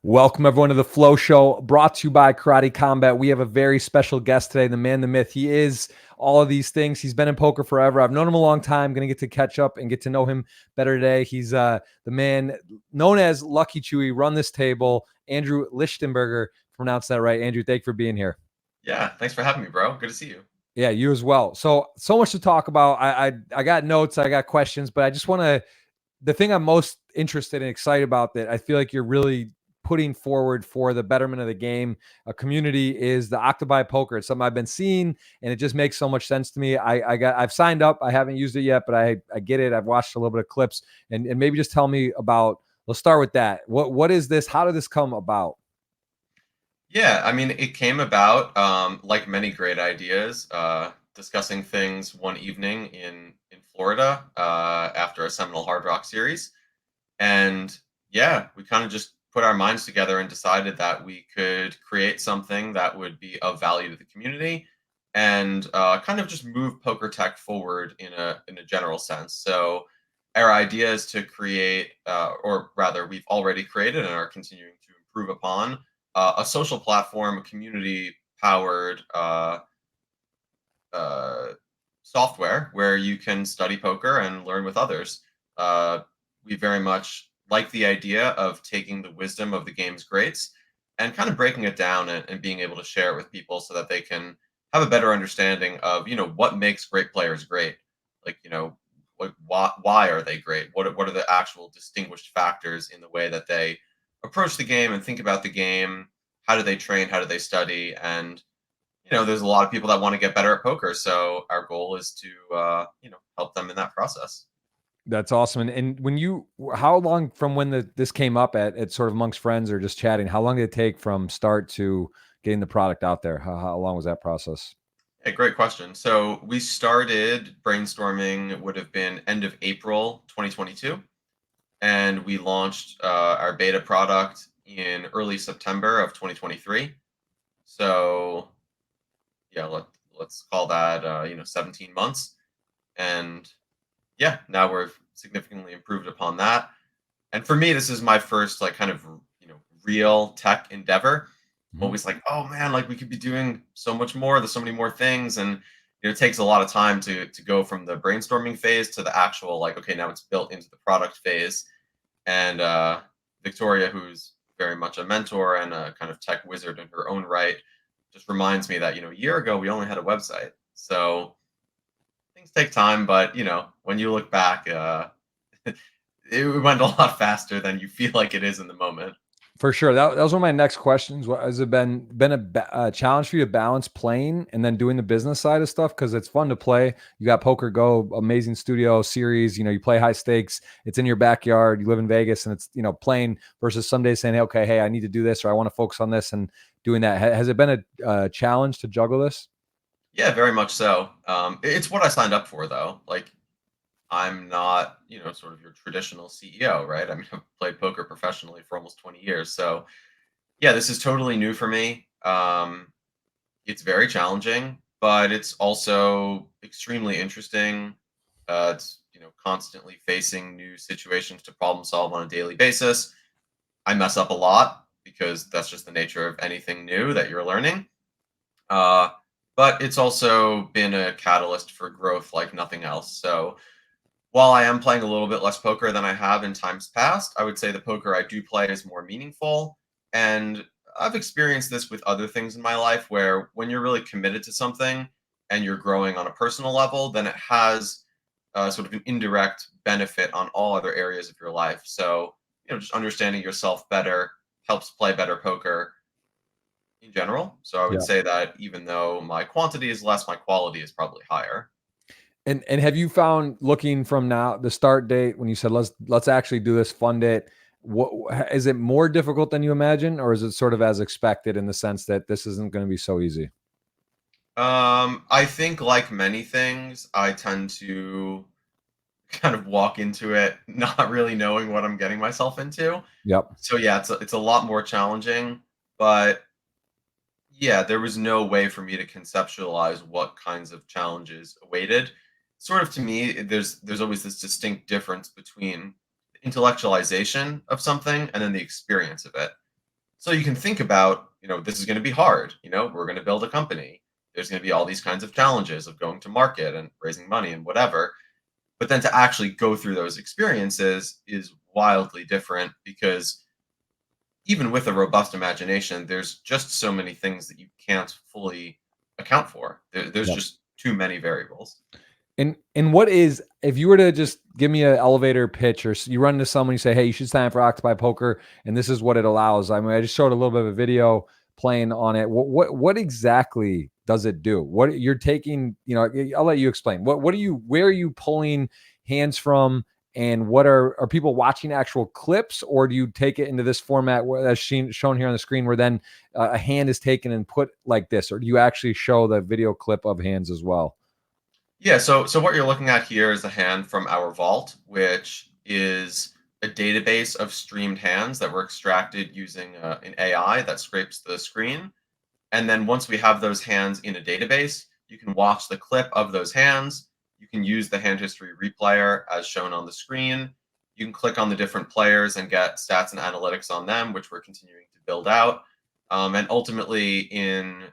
Welcome, everyone, to the Flow Show, brought to you by Karate Combat. We have a very special guest today, the man, the myth. He is all of these things. He's been in poker forever. I've known him a long time. Going to get to catch up and get to know him better today. He's the man known as LuckyChewy. Run this table. Andrew Lichtenberger, pronounce that right. Andrew, thank you for being here. Yeah, thanks for having me, bro. Good to see you. Yeah, you as well. So much to talk about. I got notes. I got questions, but I just want to. The thing I'm most interested and excited about that I feel like you're really putting forward for the betterment of the game, a community, is the Octopi poker. It's something I've been seeing, and it just makes so much sense to me. I've signed up. I haven't used it yet, but I get it. I've watched a little bit of clips, and maybe just tell me about. Let's start with that. What is this? How did this come about? Yeah, I mean, it came about like many great ideas, discussing things one evening in Florida after a Seminole Hard Rock series, and yeah, we kind of just put our minds together and decided that we could create something that would be of value to the community and kind of just move poker tech forward in a general sense. So our idea is to create, or rather, we've already created and are continuing to improve upon a social platform, a community-powered uh, software where you can study poker and learn with others. We very much like the idea of taking the wisdom of the game's greats and kind of breaking it down and being able to share it with people so that they can have a better understanding of what makes great players great. Like like why are they great? What are the actual distinguished factors in the way that they approach the game and think about the game? How do they train? How do they study? And there's a lot of people that want to get better at poker. So our goal is to help them in that process. That's awesome. And when how long from when this came up at sort of amongst friends or just chatting, how long did it take from start to getting the product out there? How long was that process? Hey, great question. So we started brainstorming, would have been end of April 2022, and we launched our beta product in early September of 2023. So yeah, let's call that 17 months. And yeah, now we're significantly improved upon that. And for me, this is my first like kind of real tech endeavor. I'm Mhm. always like, oh man, like we could be doing so much more. There's so many more things, and it takes a lot of time to go from the brainstorming phase to the actual like, okay, now it's built into the product phase. And Victoria, who's very much a mentor and a kind of tech wizard in her own right, just reminds me that a year ago we only had a website. So things take time, but when you look back, it went a lot faster than you feel like it is in the moment. For sure. That was one of my next questions. Has it been a challenge for you to balance playing and then doing the business side of stuff? Because it's fun to play. You got Poker Go, amazing studio series. You play high stakes. It's in your backyard. You live in Vegas, and it's playing versus some days saying, okay, hey, I need to do this, or I want to focus on this, and doing that. Has it been a challenge to juggle this? Yeah, very much so. It's what I signed up for, though. Like, I'm not, sort of your traditional CEO, right? I mean, I've played poker professionally for almost 20 years. So, yeah, this is totally new for me. It's very challenging, but it's also extremely interesting. It's, constantly facing new situations to problem solve on a daily basis. I mess up a lot because that's just the nature of anything new that you're learning. Uh, but it's also been a catalyst for growth like nothing else. So while I am playing a little bit less poker than I have in times past, I would say the poker I do play is more meaningful. And I've experienced this with other things in my life where when you're really committed to something and you're growing on a personal level, then it has sort of an indirect benefit on all other areas of your life. So, just understanding yourself better helps play better poker in general. So I would Yeah. say that even though my quantity is less, my quality is probably higher. And have you found, looking from now the start date when you said let's actually do this, fund it, what is it more difficult than you imagine, or is it sort of as expected in the sense that this isn't going to be so easy? I think like many things, I tend to kind of walk into it not really knowing what I'm getting myself into. Yep. So yeah, it's a lot more challenging, but yeah, there was no way for me to conceptualize what kinds of challenges awaited. Sort of to me, there's always this distinct difference between the intellectualization of something and then the experience of it. So you can think about, this is going to be hard. We're going to build a company. There's going to be all these kinds of challenges of going to market and raising money and whatever. But then to actually go through those experiences is wildly different, because even with a robust imagination, there's just so many things that you can't fully account for. There's just too many variables. And what is, if you were to just give me an elevator pitch, or you run into someone, you say, hey, you should sign up for Octopi Poker, and this is what it allows. I mean, I just showed a little bit of a video playing on it. What exactly does it do? What you're taking, I'll let you explain. Where are you pulling hands from? And what are people watching actual clips, or do you take it into this format where that's shown here on the screen, where then a hand is taken and put like this, or do you actually show the video clip of hands as well? Yeah, so what you're looking at here is a hand from our vault, which is a database of streamed hands that were extracted using an AI that scrapes the screen. And then once we have those hands in a database, you can watch the clip of those hands. You can use the hand history replayer as shown on the screen. You can click on the different players and get stats and analytics on them, which we're continuing to build out. And ultimately, in,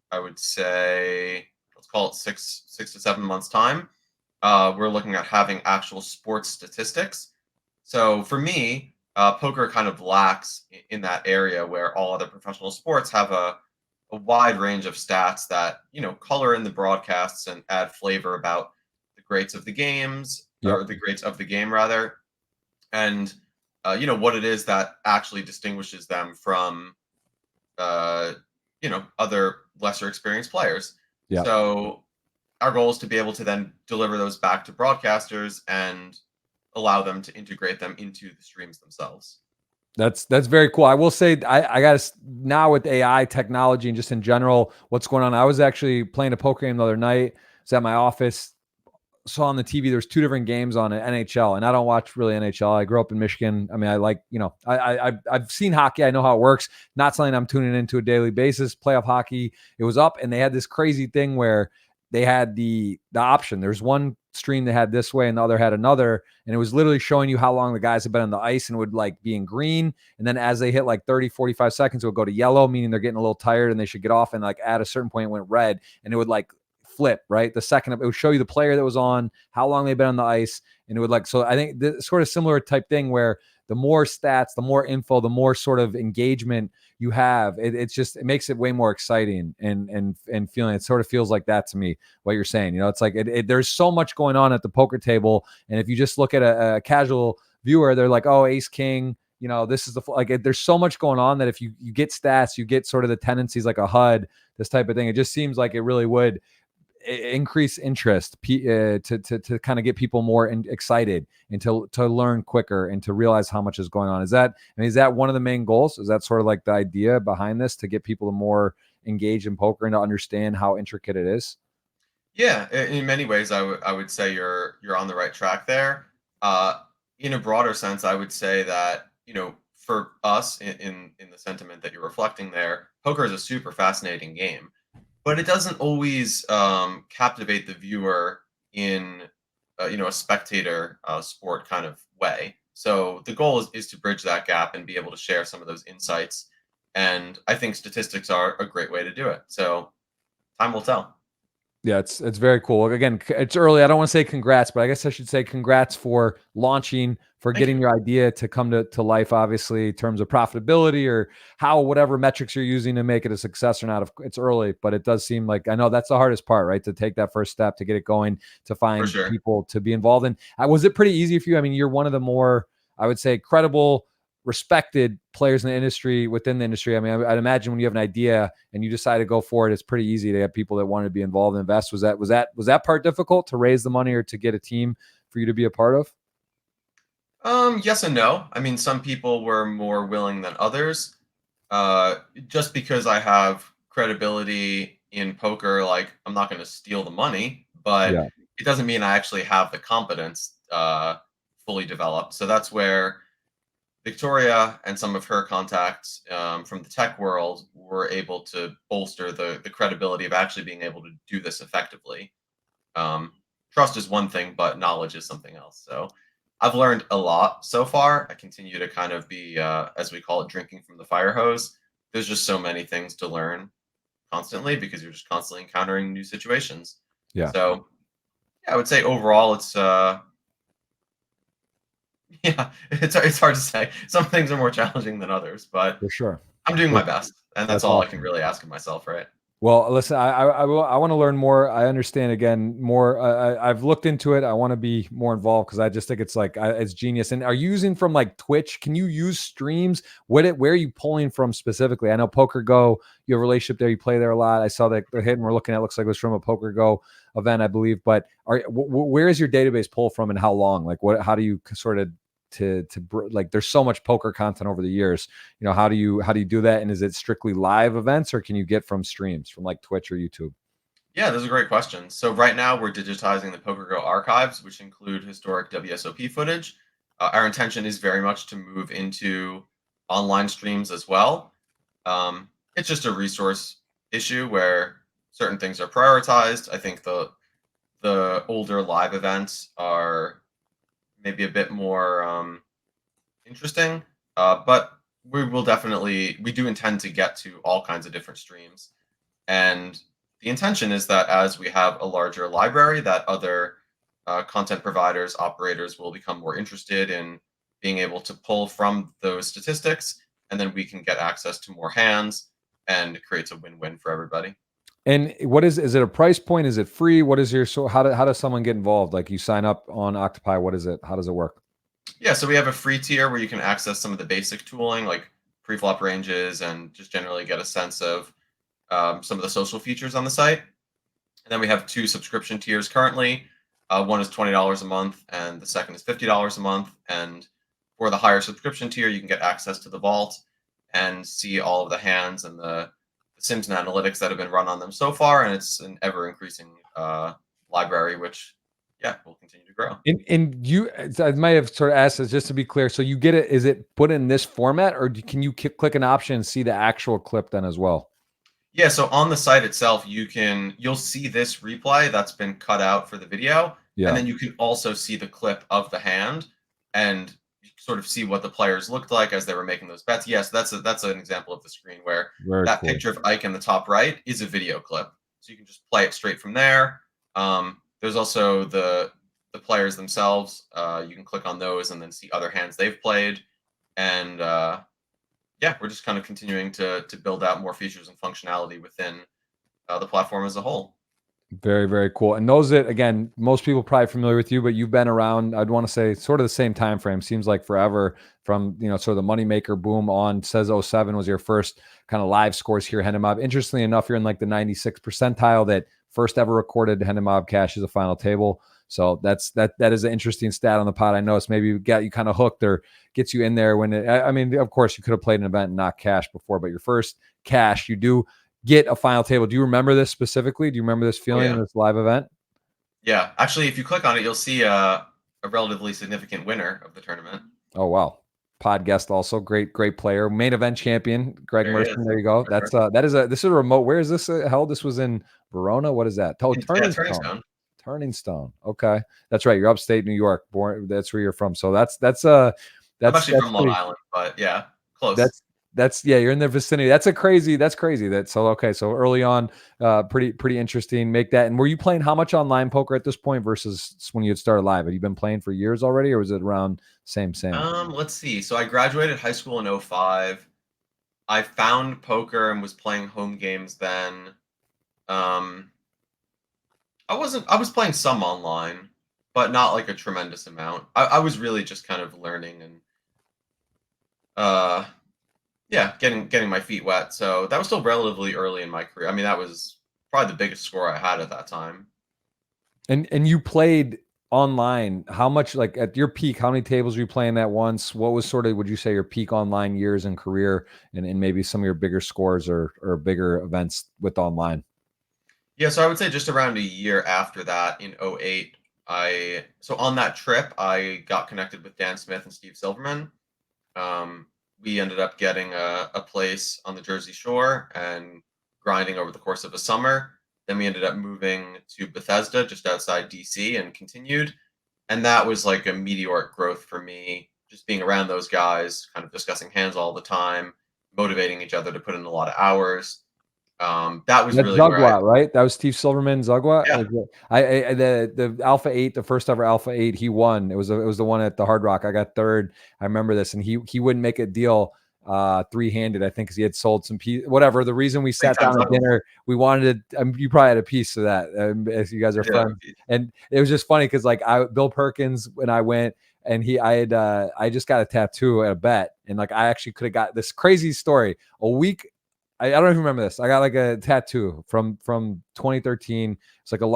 I would say, let's call it 6 to 7 months time, we're looking at having actual sports statistics. So for me, poker kind of lacks in that area, where all other professional sports have a wide range of stats that color in the broadcasts and add flavor about the greats of the games, Yep. or the greats of the game rather, and what it is that actually distinguishes them from uh, other lesser experienced players. Yeah. So our goal is to be able to then deliver those back to broadcasters and allow them to integrate them into the streams themselves. That's very cool. I will say, I got now with AI technology and just in general, what's going on. I was actually playing a poker game the other night. I was at my office, saw on the TV there's two different games on it, NHL, and I don't watch really NHL. I grew up in Michigan. I mean, I like, I've seen hockey. I know how it works. Not something I'm tuning into a daily basis. Playoff hockey, it was up, and they had this crazy thing where they had the option. There's one stream that had this way and the other had another, and it was literally showing you how long the guys have been on the ice, and would like be in green, and then as they hit like 30-45 seconds, it would go to yellow, meaning they're getting a little tired and they should get off, and like at a certain point it went red, and it would like flip, right? The second it would show you the player that was on, how long they've been on the ice, and it would like, so I think this sort of similar type thing where the more stats, the more info, the more sort of engagement you have, it makes it way more exciting and feeling. It sort of feels like that to me, what you're saying. It's like there's so much going on at the poker table, and if you just look at a casual viewer, they're like, oh, ace king, this is there's so much going on that if you get stats, you get sort of the tendencies like a HUD, this type of thing. It just seems like it really would increase interest to kind of get people more excited and to learn quicker and to realize how much is going on. Is that one of the main goals? Is that sort of like the idea behind this, to get people to more engage in poker and to understand how intricate it is? Yeah, in many ways, I would say you're on the right track there. In a broader sense, I would say that for us, in the sentiment that you're reflecting there, poker is a super fascinating game, but it doesn't always captivate the viewer in a spectator sport kind of way. So the goal is to bridge that gap and be able to share some of those insights. And I think statistics are a great way to do it. So time will tell. Yeah, it's very cool. Again, it's early. I don't want to say congrats, but I guess I should say congrats for launching, for Thank getting you. your idea to come to life, obviously, in terms of profitability or how, whatever metrics you're using to make it a success or not. It's early, but it does seem like, I know that's the hardest part, right? To take that first step, to get it going, to For find sure. people to be involved in. Was it pretty easy for you? I mean, you're one of the more, I would say, credible, respected players in the industry, within the industry. I mean, I'd imagine when you have an idea and you decide to go for it, it's pretty easy to have people that want to be involved and invest. Was that part difficult, to raise the money or to get a team for you to be a part of? Yes and no. I mean, some people were more willing than others. Just because I have credibility in poker, like I'm not going to steal the money, but Yeah. it doesn't mean I actually have the competence fully developed. So that's where Victoria and some of her contacts from the tech world were able to bolster the credibility of actually being able to do this effectively. Um, Trust is one thing, but knowledge is something else. So I've learned a lot so far. I continue to kind of be, as we call it, drinking from the fire hose. There's just so many things to learn constantly because you're just constantly encountering new situations. Yeah, So yeah, I would say overall it's yeah, it's hard to say. Some things are more challenging than others, but for sure. I'm doing For my sure. best, and that's That's all I can awesome. really ask of myself, right? Well, listen, I want to learn more. I understand again more. I've looked into it. I want to be more involved because I just think it's like it's genius. And are you using from like Twitch? Can you use streams? Where are you pulling from specifically? I know Poker Go. You have a relationship there. You play there a lot. I saw that the hit we're looking at looks like it was from a Poker Go event, I believe. But where is your database pull from, and how long? Like what? How do you sort of like? There's so much poker content over the years. How do you do that? And is it strictly live events, or can you get from streams from like Twitch or YouTube? Yeah, those are great questions. So right now we're digitizing the PokerGo archives, which include historic WSOP footage. Our intention is very much to move into online streams as well. It's just a resource issue where certain things are prioritized. I think the older live events are maybe a bit more interesting, but we do intend to get to all kinds of different streams. And the intention is that as we have a larger library, that other content providers, operators will become more interested in being able to pull from those statistics, and then we can get access to more hands, and it creates a win-win for everybody. And what is it a price point? Is it free? What is your, so how does someone get involved? Like you sign up on Octopi, what is it? How does it work? Yeah, so we have a free tier where you can access some of the basic tooling like preflop ranges and just generally get a sense of some of the social features on the site. And then we have two subscription tiers currently. One is $20 a month, and the second is $50 a month. And for the higher subscription tier, you can get access to the vault and see all of the hands and the Sims and analytics that have been run on them so far. And it's an ever increasing library, which, yeah, will continue to grow. And you, I might have sort of asked this just to be clear. So you get it, is it put in this format, or can you click an option and see the actual clip then as well? Yeah, so on the site itself, you'll see this replay that's been cut out for the video, and Yeah. then you can also see the clip of the hand and sort of see what the players looked like as they were making those bets. Yes, that's an example of the screen where Very that cool. picture of Ike in the top right is a video clip, so you can just play it straight from there. There's also the players themselves. You can click on those and then see other hands they've played, and yeah, we're just kind of continuing to build out more features and functionality within the platform as a whole. Very, very cool. And those that, again, most people probably familiar with you, but you've been around, I'd want to say sort of the same time frame. Seems like forever from, sort of the moneymaker boom on. Says '07 was your first kind of live scores here, Hennemob. Interestingly enough, you're in like the 96th percentile that first ever recorded Hennemob cash as a final table. So that is an interesting stat on the pod. I know it's maybe got you kind of hooked or gets you in there when I mean, of course you could have played an event and not cash before, but your first cash, you do get a final table. Do you remember this specifically? Do you remember this Oh feeling in yeah, this live event? yeah. Actually, if you click on it, you'll see a relatively significant winner of the tournament. Oh wow. Pod guest also great player, main event champion, Greg There he Merson. is. There you go. That's this is a remote. Where is this held? This was in Verona. What is that? Oh, Yeah, Turning turning Stone. stone. Turning Stone. Okay, that's right. You're upstate New York. Born. That's where you're from. So that's I'm actually from Long pretty. Island, but yeah, close. That's yeah, you're in the vicinity. That's crazy. So okay, so early on, pretty interesting. Make that. And were you playing how much online poker at this point versus when you had started live? Had you been playing for years already, or was it around same? Let's see. So I graduated high school in '05. I found poker and was playing home games then. Um, I was playing some online, but not like a tremendous amount. I was really just kind of learning and uh yeah, getting my feet wet. So that was still relatively early in my career. I mean, that was probably the biggest score I had at that time. And you played online. How much, like at your peak, how many tables were you playing at once? What was sort of, would you say, your peak online years and career, and maybe some of your bigger scores or bigger events with online? Yeah, so I would say just around a year after that in '08, so on that trip I got connected with Dan Smith and Steve Silverman. Um, we ended up getting a place on the Jersey Shore and grinding over the course of a summer. Then we ended up moving to Bethesda, just outside DC, and continued. And that was like a meteoric growth for me, just being around those guys, kind of discussing hands all the time, motivating each other to put in a lot of hours. That was That's really where I Zugwat, right? That was Steve Silverman, Zugwat. yeah, The Alpha 8, the first ever Alpha 8, he won. It was the one at the Hard Rock. I got third. I remember this, and he wouldn't make a deal three-handed, I think, because he had sold some whatever. The reason we big sat time down at doubles. dinner, we wanted to, you probably had a piece of that, as you guys are I did have a friends. piece. And it was just funny because like Bill Perkins, when I went, and I just got a tattoo at a bet, and like I actually could have got this crazy story a week. I don't even remember this. I got like a tattoo from 2013. It's like a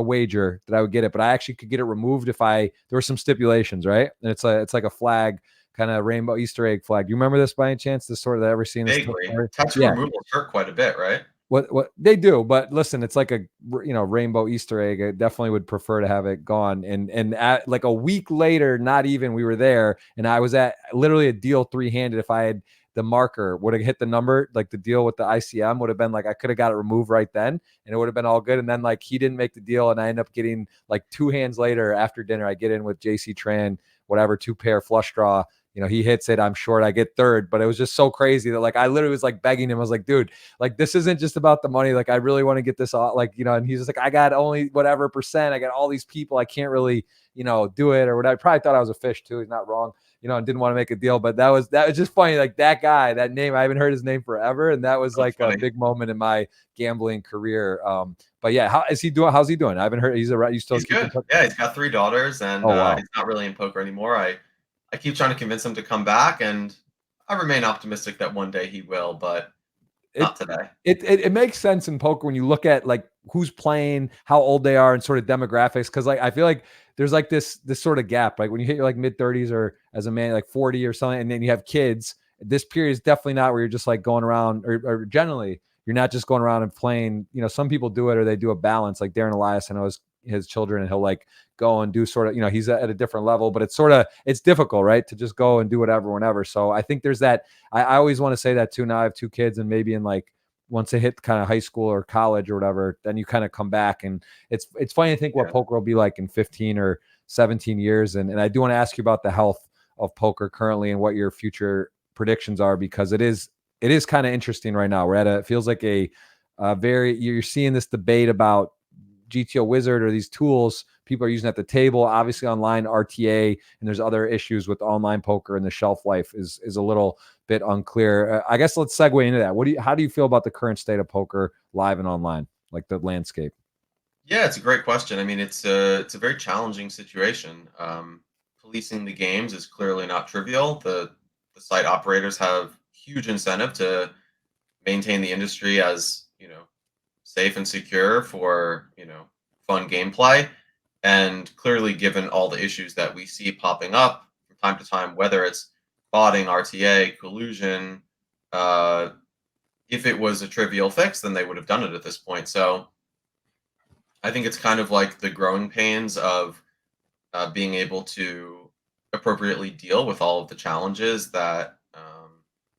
wager that I would get it, but I actually could get it removed if there were some stipulations, right? And it's like a flag, kind of rainbow Easter egg flag. Do you remember this by any chance? This sort of ever seen this Vaguely. story? Tattoo Yeah. removals hurt quite a bit, right? What they do, but listen, it's like a rainbow Easter egg. I definitely would prefer to have it gone. And at like a week later, not even, we were there, and I was at literally a deal three-handed. If I had the marker would have hit the number, like the deal with the ICM would have been like I could have got it removed right then, and it would have been all good. And then like he didn't make the deal, and I end up getting like two hands later after dinner. I get in with JC Tran, whatever, two pair flush draw. He hits it. I'm short. I get third, but it was just so crazy that like I literally was like begging him. I was like, dude, like this isn't just about the money. Like I really want to get this off. Like and he's just like, I got only whatever percent. I got all these people. I can't really do it or whatever. I probably thought I was a fish too. He's not wrong. And didn't want to make a deal, but that was just funny. Like that guy, that name, I haven't heard his name forever, and that was like Funny. a big moment in my gambling career. But yeah, how is he doing? How's he doing? I haven't heard. You still He's keep in good. touch? Yeah, he's got 3 daughters, and Oh wow. he's not really in poker anymore. I keep trying to convince him to come back, and I remain optimistic that one day he will, but It not today. it makes sense in poker when you look at like who's playing, how old they are, and sort of demographics. Because like I feel like there's like this sort of gap. Like when you hit your like mid-30s or as a man like 40 or something, and then you have kids. This period is definitely not where you're just like going around, or generally you're not just going around and playing. Some people do it, or they do a balance. Like Darren Elias, I know his children, and he'll like go and do sort of, he's at a different level, but it's difficult, right? To just go and do whatever, whenever. So I think there's that. I always want to say that too. Now I have 2 kids, and maybe in like, once they hit kind of high school or college or whatever, then you kind of come back, and it's funny to think what poker will be like in 15 or 17 years. And I do want to ask you about the health of poker currently and what your future predictions are, because it is kind of interesting right now. We're at it feels like you're seeing this debate about GTO Wizard or these tools people are using at the table. Obviously online RTA, and there's other issues with online poker, and the shelf life is a little bit unclear. I guess let's segue into that. How do you feel about the current state of poker live and online, like the landscape? Yeah, it's a great question. I mean, it's a very challenging situation. Policing the games is clearly not trivial. The site operators have huge incentive to maintain the industry as safe and secure for fun gameplay. And clearly, given all the issues that we see popping up from time to time, whether it's botting, RTA, collusion, uh, if it was a trivial fix, then they would have done it at this point. So I think it's kind of like the growing pains of being able to appropriately deal with all of the challenges that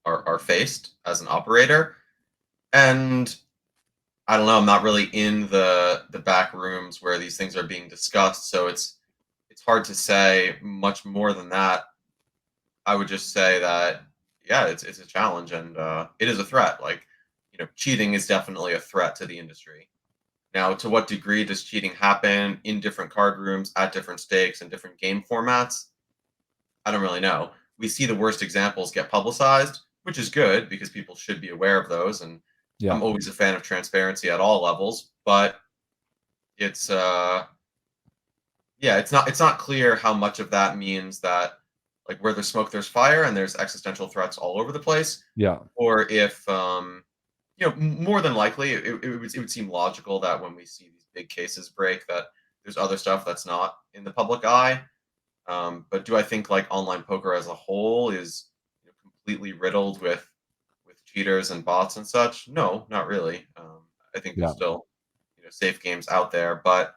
are faced as an operator. And I don't know, I'm not really in the back rooms where these things are being discussed, so it's hard to say much more than that. I would just say that yeah, it's a challenge, and it is a threat. Like cheating is definitely a threat to the industry. Now, to what degree does cheating happen in different card rooms at different stakes and different game formats? I don't really know. We see the worst examples get publicized, which is good because people should be aware of those. And Yeah. I'm always a fan of transparency at all levels, but it's yeah, it's not clear how much of that means that like where there's smoke there's fire and there's existential threats all over the place, Yeah. or if more than likely it would seem logical that when we see these big cases break that there's other stuff that's not in the public eye. But do I think like online poker as a whole is completely riddled with cheaters and bots and such? No, not really. I think there's Yeah. still safe games out there, but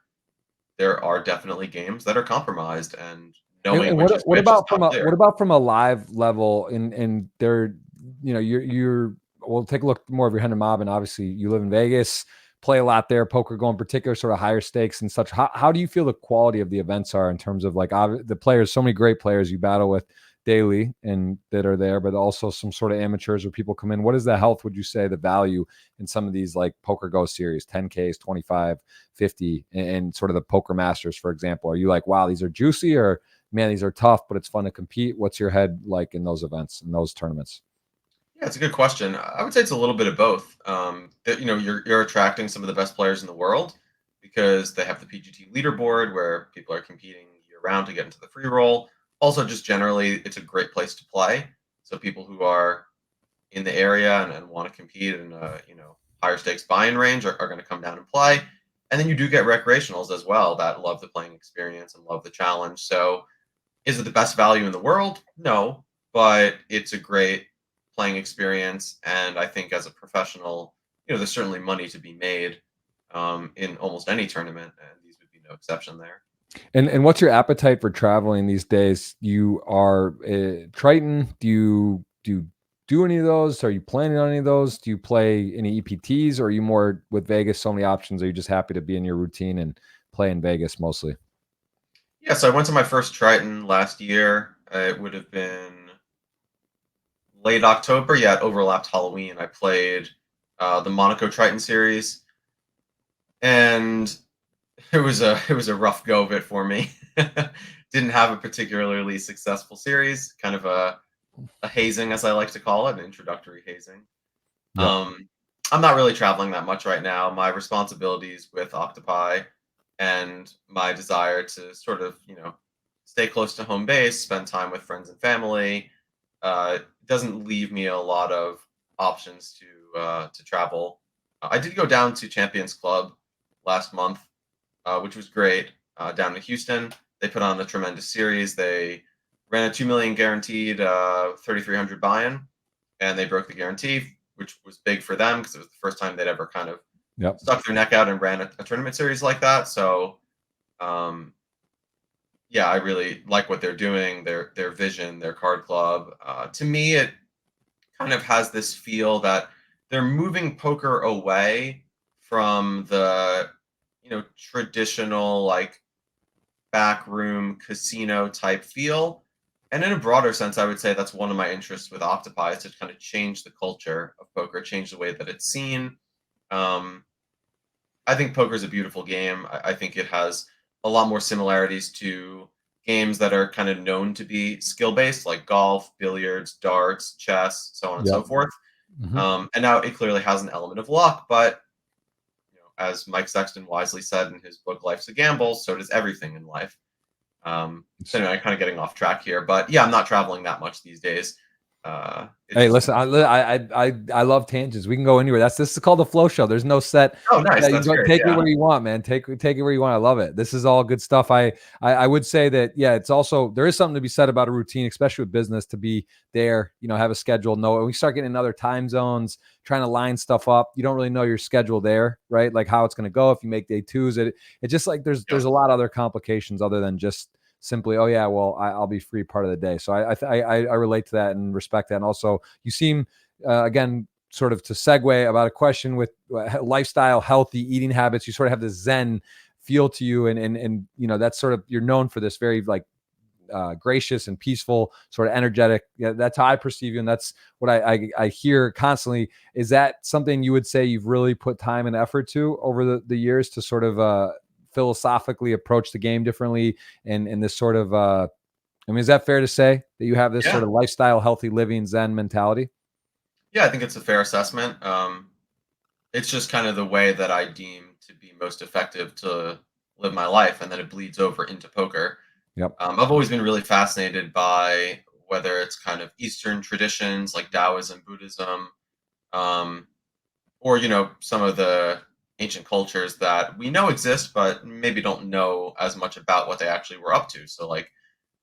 there are definitely games that are compromised, and knowing And which is which is not what clear. about from a live level? And there, you're. We'll take a look more of your Henry Mob, and obviously you live in Vegas. play a lot there. Poker Go in particular, sort of higher stakes and such. How do you feel the quality of the events are in terms of like the players? So many great players you battle with daily and that are there, but also some sort of amateurs where people come in. What is the health, would you say, the value in some of these like Poker Go series, 10Ks, 25, 50, and sort of the Poker Masters, for example? Are you like, wow, these are juicy, or man, these are tough, but it's fun to compete? What's your head like in those events, in those tournaments? Yeah, it's a good question. I would say it's a little bit of both. That you're attracting some of the best players in the world because they have the PGT leaderboard where people are competing year round to get into the free roll. Also, just generally, it's a great place to play. So people who are in the area and want to compete in a higher stakes buy-in range are going to come down and play. And then you do get recreationals as well that love the playing experience and love the challenge. So is it the best value in the world? No, but it's a great playing experience. And I think as a professional, there's certainly money to be made in almost any tournament, and these would be no exception there. And what's your appetite for traveling these days? You are Triton. Do any of those? Are you planning on any of those? Do you play any EPTs, or are you more with Vegas? So many options. Are you just happy to be in your routine and play in Vegas mostly? Yeah, so I went to my first Triton last year. It would have been late October. Yeah, it overlapped Halloween. I played the Monaco Triton series, and it was a rough go of it for me. Didn't have a particularly successful series. Kind of a hazing, as I like to call it, an introductory hazing. Yep. I'm not really traveling that much right now. My responsibilities with Octopi and my desire to sort of, stay close to home base, spend time with friends and family, doesn't leave me a lot of options to travel. I did go down to Champions Club last month, which was great. Down in Houston, they put on a tremendous series. They ran a 2 million guaranteed, 3,300 buy-in, and they broke the guarantee, which was big for them because it was the first time they'd ever kind of Yep. stuck their neck out and ran a tournament series like that. So, yeah, I really like what they're doing, their vision, their card club. To me, it kind of has this feel that they're moving poker away from the traditional like backroom casino type feel. And in a broader sense, I would say that's one of my interests with Octopi is to kind of change the culture of poker, change the way that it's seen. Um, I think poker is a beautiful game. I think it has a lot more similarities to games that are kind of known to be skill based, like golf, billiards, darts, chess, so on and so Yep. forth. Mm-hmm. And now it clearly has an element of luck, but as Mike Sexton wisely said in his book Life's a Gamble, so does everything in life. So anyway, kind of getting off track here, but yeah, I'm not traveling that much these days. Hey, listen, I love tangents. We can go anywhere. This is called the Flow Show. There's no set. Oh, nice. Yeah, you That's go, great. take it Yeah. where you want, man. Take it where you want. I love it. This is all good stuff. I would say that, yeah, it's also, there is something to be said about a routine, especially with business, to be there, have a schedule. Know we start getting in other time zones, trying to line stuff up. You don't really know your schedule there, right? Like how it's going to go if you make day twos. It just like there's a lot of other complications other than just simply, oh yeah, well, I'll be free part of the day. So I relate to that and respect that. And also, you seem again, sort of to segue about a question with lifestyle, healthy eating habits. You sort of have this Zen feel to you, and that's sort of, you're known for this very like gracious and peaceful, sort of energetic. Yeah, that's how I perceive you, and that's what I hear constantly. Is that something you would say you've really put time and effort to over the years to sort of philosophically approach the game differently, and this sort of is that fair to say that you have this Yeah. sort of lifestyle, healthy living, Zen mentality? Yeah, I think it's a fair assessment. It's just kind of the way that I deem to be most effective to live my life, and then it bleeds over into poker. Yep. I've always been really fascinated by whether it's kind of Eastern traditions like Taoism, Buddhism, um, or some of the ancient cultures that we know exist, but maybe don't know as much about what they actually were up to. So like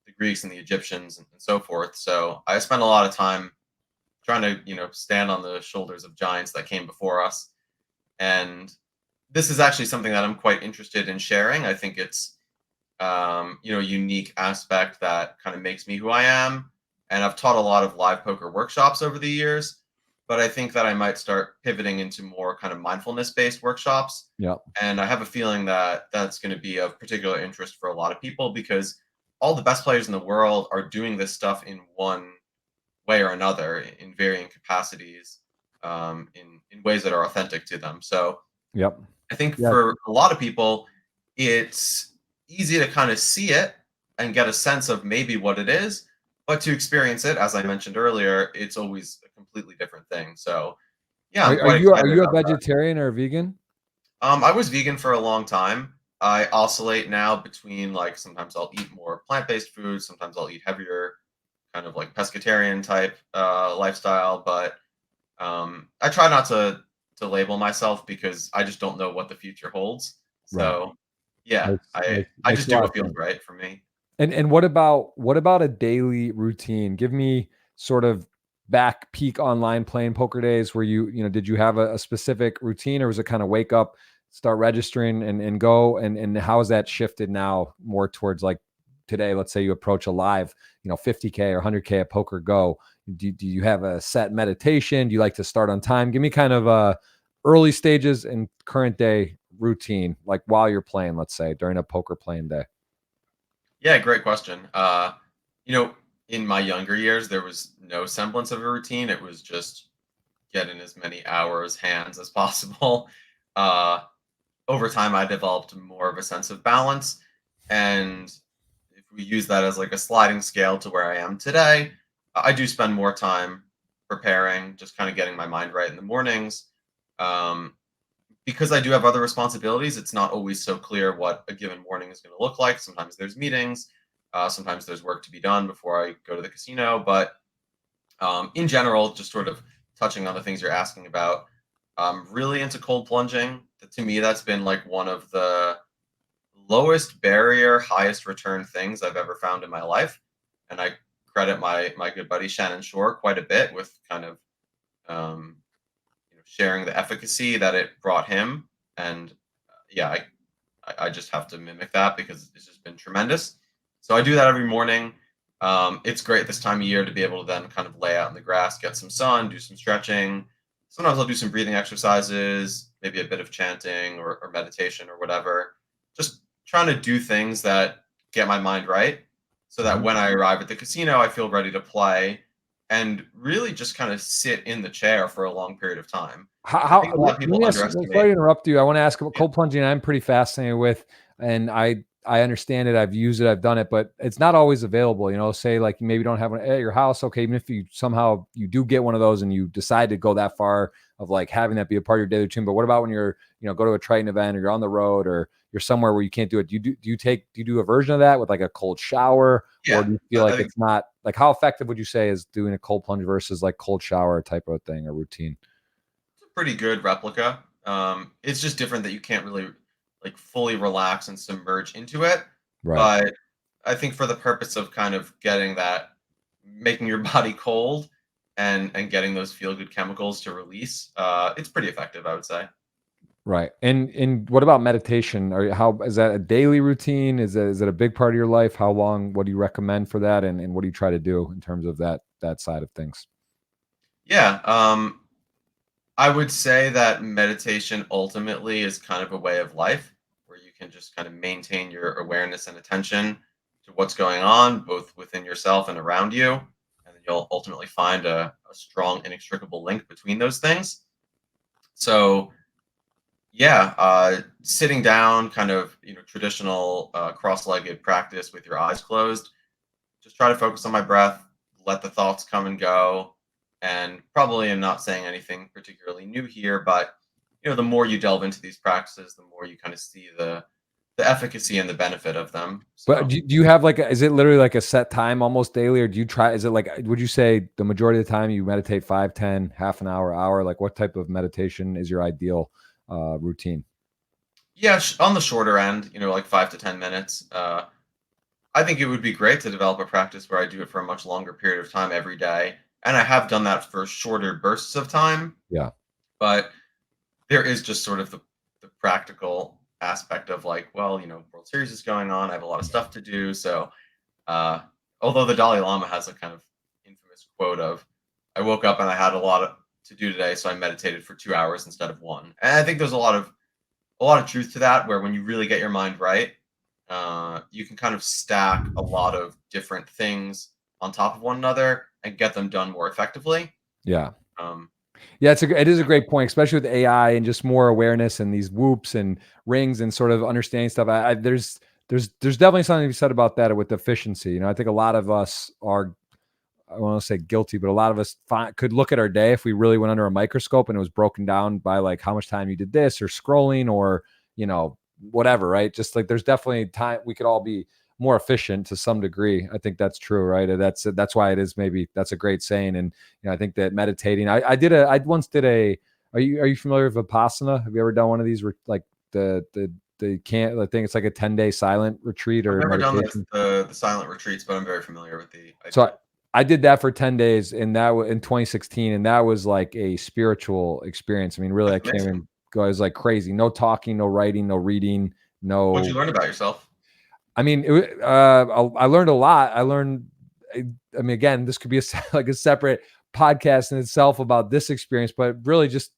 the Greeks and the Egyptians and so forth. So I spent a lot of time trying to stand on the shoulders of giants that came before us, and this is actually something that I'm quite interested in sharing. I think it's a unique aspect that kind of makes me who I am. And I've taught a lot of live poker workshops over the years. but I think that I might start pivoting into more kind of mindfulness-based workshops. Yeah. And I have a feeling that that's going to be of particular interest for a lot of people because all the best players in the world are doing this stuff in one way or another in varying capacities, in ways that are authentic to them. So Yep. I think Yeah. for a lot of people, it's easy to kind of see it and get a sense of maybe what it is, but to experience it, as I mentioned earlier, it's always a completely different thing. So yeah, I'm Are quite you are excited you a about that. vegetarian or a vegan? I was vegan for a long time. I oscillate now between like sometimes I'll eat more plant-based foods, sometimes I'll eat heavier, kind of like pescatarian type lifestyle. But I try not to label myself because I just don't know what the future holds. Right. So yeah, Makes makes I makes just a do lot what of feels sense. right for me. And what about a daily routine? Give me sort of back peak online playing poker days where did you have a specific routine, or was it kind of wake up, start registering and go? And how has that shifted now more towards like today? Let's say you approach a live, 50K or 100K at poker go. Do you have a set meditation? Do you like to start on time? Give me kind of early stages and current day routine, like while you're playing, let's say during a poker playing day. Yeah, great question. You know, in my younger years, there was no semblance of a routine. It was just get in as many hours, hands as possible. Uh, Over time, I developed more of a sense of balance. And if we use that as like a sliding scale to where I am today, I do spend more time preparing, just kind of getting my mind right in the mornings. Um, because I do have other responsibilities, it's not always so clear what a given morning is going to look like. Sometimes there's meetings, sometimes there's work to be done before I go to the casino. But in general, just sort of touching on the things you're asking about, really into cold plunging. To me, that's been like one of the lowest barrier, highest return things I've ever found in my life, and I credit my good buddy Shannon Shore quite a bit with kind of um, sharing the efficacy that it brought him. And yeah, I just have to mimic that because it's just been tremendous. So I do that every morning. It's great this time of year to be able to then kind of lay out in the grass, get some sun, do some stretching. Sometimes I'll do some breathing exercises, maybe a bit of chanting or meditation or whatever. Just trying to do things that get my mind right so that Mhm. when I arrive at the casino, I feel ready to play and really just kind of sit in the chair for a long period of time. I think a lot Let of let people me ask you, sorry underestimate. to interrupt you. I want to ask about Yeah, cold plunging. I'm pretty fascinated with, and I understand it. I've used it. I've done it, but it's not always available. Say like you maybe don't have one at your house. Okay, even if you somehow you do get one of those and you decide to go that far of like having that be a part of your daily routine. But what about when you're go to a Triton event or you're on the road or you're somewhere where you can't do it? Do you do a version of that with like a cold shower, or yeah. do you feel I like think it's not like how effective would you say is doing a cold plunge versus like cold shower type of thing or routine? it's a pretty good replica. It's just different that you can't really like fully relax and submerge into it. Right. But I think for the purpose of kind of getting that, making your body cold and getting those feel good chemicals to release, it's pretty effective, I would say. Right. And what about meditation? How is that a daily routine? Is it a big part of your life? How long? What do you recommend for that? And what do you try to do in terms of that side of things? Yeah. I would say that meditation ultimately is kind of a way of life where you can just kind of maintain your awareness and attention to what's going on, both within yourself and around you. And then you'll ultimately find a strong, inextricable link between those things. So, yeah, sitting down, kind of, traditional cross legged practice with your eyes closed, just try to focus on my breath, let the thoughts come and go. And probably I'm not saying anything particularly new here, but the more you delve into these practices, the more you kind of see the efficacy and the benefit of them. But So do you have like is it literally like a set time almost daily, or do you try? Is it like would you say the majority of the time you meditate 5, 10, half an hour, hour? Like what type of meditation is your ideal routine? yeah, on the shorter end, like 5 to 10 minutes. I think it would be great to develop a practice where I do it for a much longer period of time every day. And I have done that for shorter bursts of time, Yeah. but there is just sort of the practical aspect of like, well, World Series is going on. I have a lot of stuff to do. So, uh, although the Dalai Lama has a kind of infamous quote of, I woke up and I had a lot of to do today, so I meditated for 2 hours instead of 1. And I think there's a lot of truth to that, where when you really get your mind right, you can kind of stack a lot of different things on top of one another and get them done more effectively. Yeah. Um, Yeah, it is a great point, especially with AI and just more awareness and these whoops and rings and sort of understanding stuff. There's definitely something to be said about that with efficiency. You know, I think a lot of us are, I want to say guilty, but a lot of us could look at our day if we really went under a microscope and it was broken down by like how much time you did this or scrolling or, you know, whatever, right? Just like there's definitely time we could all be more efficient to some degree. I think that's true, right? And that's why it is, maybe that's a great saying. And you know, I think that meditating, I once did are you familiar with Vipassana? Have you ever done one of these like the can't, I think it's like a 10-day silent retreat I've or never done meditation? the silent retreats, but I'm very familiar with the So idea. I did that for 10 days and that was in 2016. And that was like a spiritual experience. I mean, really, I That's can't amazing. even go. I was like crazy. No talking, no writing, no reading, What'd you no. learn about yourself? I mean, I learned a lot. I mean, again, this could be like a separate podcast in itself about this experience, but really just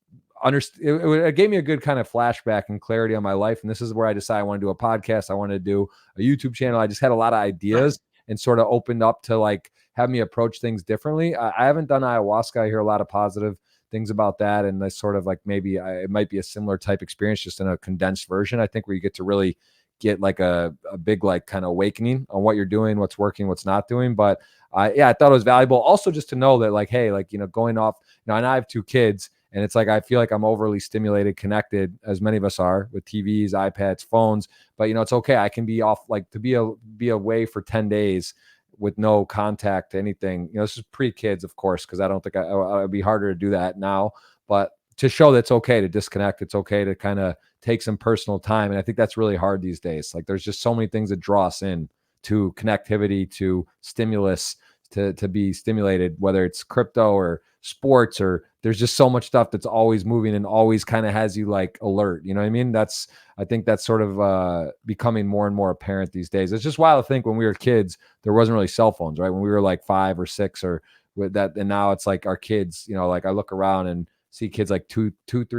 it gave me a good kind of flashback and clarity on my life. And this is where I decided I want to do a podcast. I want to do a YouTube channel. I just had a lot of Nice. ideas and sort of opened up to like have me approach things differently. I haven't done ayahuasca. I hear a lot of positive things about that. And I sort of like maybe it might be a similar type experience, just in a condensed version, I think, where you get to really get like a big like kind of awakening on what you're doing, what's working, what's not doing. But I thought it was valuable also just to know that like, hey, like, you know, going off, you know, and I have 2 kids and it's like, I feel like I'm overly stimulated, connected, as many of us are, with TVs, iPads, phones, but you know, it's okay. I can be off, like, to be away for 10 days with no contact to anything. You know, this is pre-kids, of course, because I don't think it'd be harder to do that now, but to show that it's okay to disconnect, it's okay to kind of take some personal time. And I think that's really hard these days. Like there's just so many things that draw us in to connectivity, to stimulus, to be stimulated, whether it's crypto or sports, or there's just so much stuff that's always moving and always kind of has you like alert. You know what I mean? I think that's sort of becoming more and more apparent these days. It's just wild to think when we were kids, there wasn't really cell phones, right? When we were like 5 or 6 or with that. And now it's like our kids, you know, like I look around and see kids like 3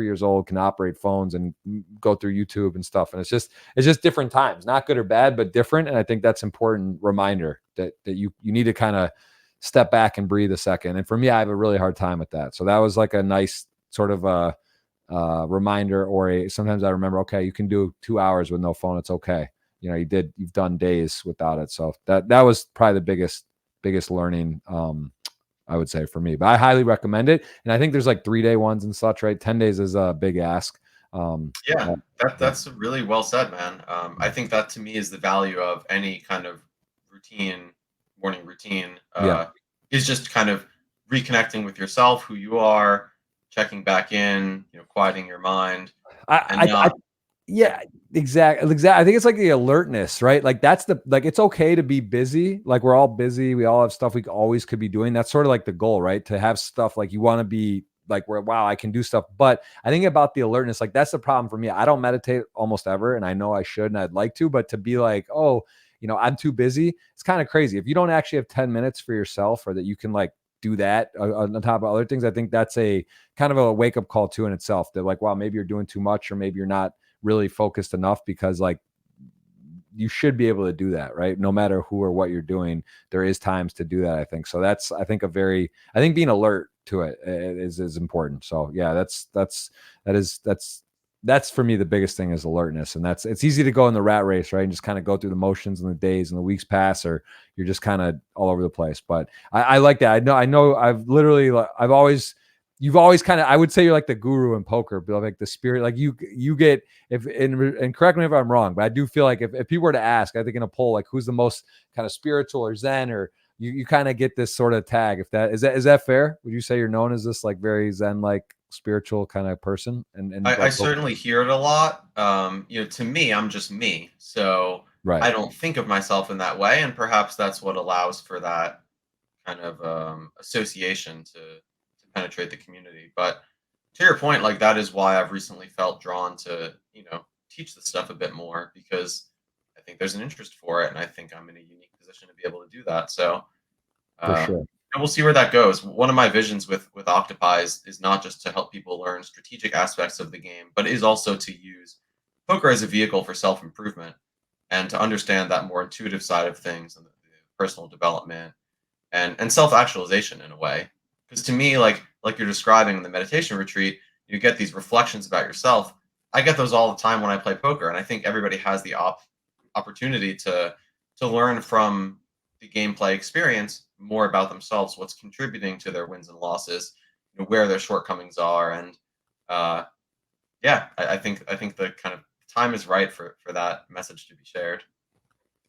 years old can operate phones and go through YouTube and stuff. And it's just different times, not good or bad, but different. And I think that's important reminder that you need to kind of step back and breathe a second. And for me, I have a really hard time with that. So that was like a nice sort of a reminder, or sometimes I remember, okay, you can do 2 hours with no phone. It's okay. You know, you've done days without it. So that was probably the biggest learning, I would say, for me, but I highly recommend it. And I think there's like 3-day ones and such, right? 10 days is a big ask. Yeah, Yeah. that's really well said, man. I think that to me is the value of any kind of routine, morning routine, Yeah. is just kind of reconnecting with yourself, who you are, checking back in, you know, quieting your mind, and I not. yeah, exactly. I think it's like the alertness, right? Like that's like, it's okay to be busy. Like we're all busy. We all have stuff we always could be doing. That's sort of like the goal, right? To have stuff like you want to be like, where, wow, I can do stuff. But I think about the alertness, like that's the problem for me. I don't meditate almost ever. And I know I should, and I'd like to, but to be like, oh, you know, I'm too busy. It's kind of crazy. If you don't actually have 10 minutes for yourself, or that you can like do that on top of other things, I think that's a kind of a wake up call too in itself, that like, wow, maybe you're doing too much, or maybe you're not really focused enough, because like you should be able to do that, right? No matter who or what you're doing, there is times to do that, I think. So that's, I think, I think being alert to it is important. So yeah, that's for me the biggest thing is alertness. And it's easy to go in the rat race, right? And just kind of go through the motions, and the days and the weeks pass, or you're just kind of all over the place. But I like that. I know you've always kind of, I would say you're like the guru in poker, but like the spirit, like you get, and correct me if I'm wrong, but I do feel like if people were to ask, I think in a poll, like who's the most kind of spiritual or Zen, or you kind of get this sort of tag. If that is that fair? Would you say you're known as this like very Zen, like spiritual kind of person? And I like, certainly hear it a lot. You know, to me, I'm just me, so right. I don't think of myself in that way, and perhaps that's what allows for that kind of association to penetrate the community. But to your point, like that is why I've recently felt drawn to, you know, teach this stuff a bit more, because I think there's an interest for it, and I think I'm in a unique position to be able to do that. So For uh, sure. And we'll see where that goes. One of my visions with Octopi is not just to help people learn strategic aspects of the game, but is also to use poker as a vehicle for self-improvement and to understand that more intuitive side of things and the personal development and self-actualization in a way. Because to me, like you're describing in the meditation retreat, you get these reflections about yourself. I get those all the time when I play poker, and I think everybody has the opportunity to learn from the gameplay experience more about themselves, what's contributing to their wins and losses, where their shortcomings are, and uh, yeah, I think the kind of time is right for that message to be shared.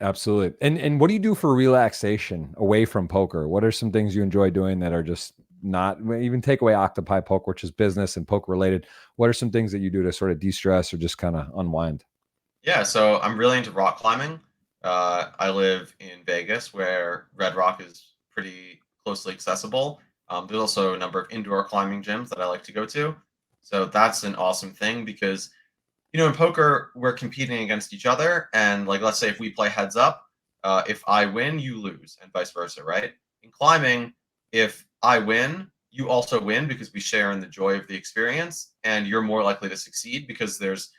Absolutely. And what do you do for relaxation away from poker? What are some things you enjoy doing that are just not, even take away Octopi Poker, which is business and poker related? What are some things that you do to sort of de-stress or just kind of unwind? Yeah, so I'm really into rock climbing. I live in Vegas, where Red Rock is pretty closely accessible. There's also a number of indoor climbing gyms that I like to go to. So that's an awesome thing because, in poker, we're competing against each other. And like, let's say if we play heads up, if I win, you lose, and vice versa, right? In climbing, if I win, you also win because we share in the joy of the experience, and you're more likely to succeed because there's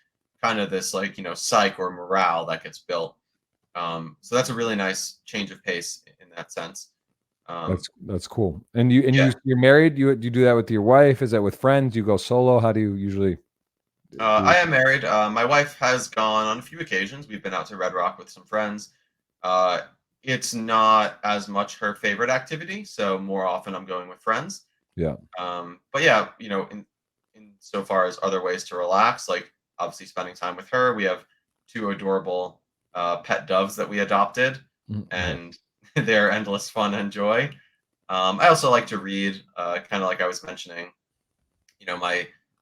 kind of this like, psych or morale that gets built. So that's a really nice change of pace in that sense. Um, That's cool. And yeah, you're married? You do that with your wife? Is that with friends? You go solo? How do you usually do? I am married. My wife has gone on a few occasions. We've been out to Red Rock with some friends. Uh, it's not as much her favorite activity, so more often I'm going with friends. Yeah. But yeah, in so far as other ways to relax, like obviously spending time with her. We have two adorable pet doves that we adopted, Yeah. and they're endless fun and joy. I also like to read, kind of like I was mentioning.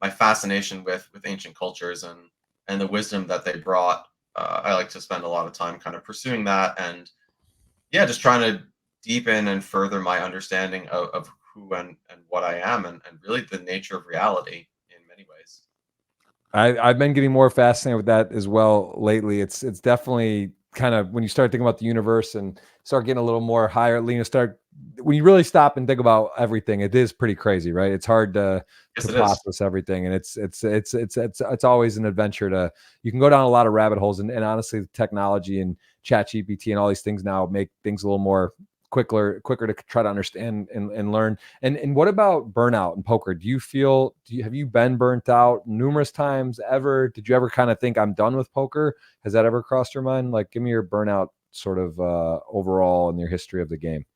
My fascination with ancient cultures and the wisdom that they brought. I like to spend a lot of time kind of pursuing that, and yeah, just trying to deepen and further my understanding of who and what I am, and really the nature of reality in many ways. I've been getting more fascinated with that as well lately. It's definitely kind of when you start thinking about the universe and start getting a little more higher, start when you really stop and think about everything, it is pretty crazy, right? It's hard Yes, to it is. process everything, and it's always an adventure to. You can go down a lot of rabbit holes, and honestly, the technology and Chat GPT and all these things now make things a little more quicker to try to understand and learn. And what about burnout in poker? Have you been burnt out numerous times ever? Did you ever kind of think I'm done with poker? Has that ever crossed your mind? Like, give me your burnout sort of overall in your history of the game.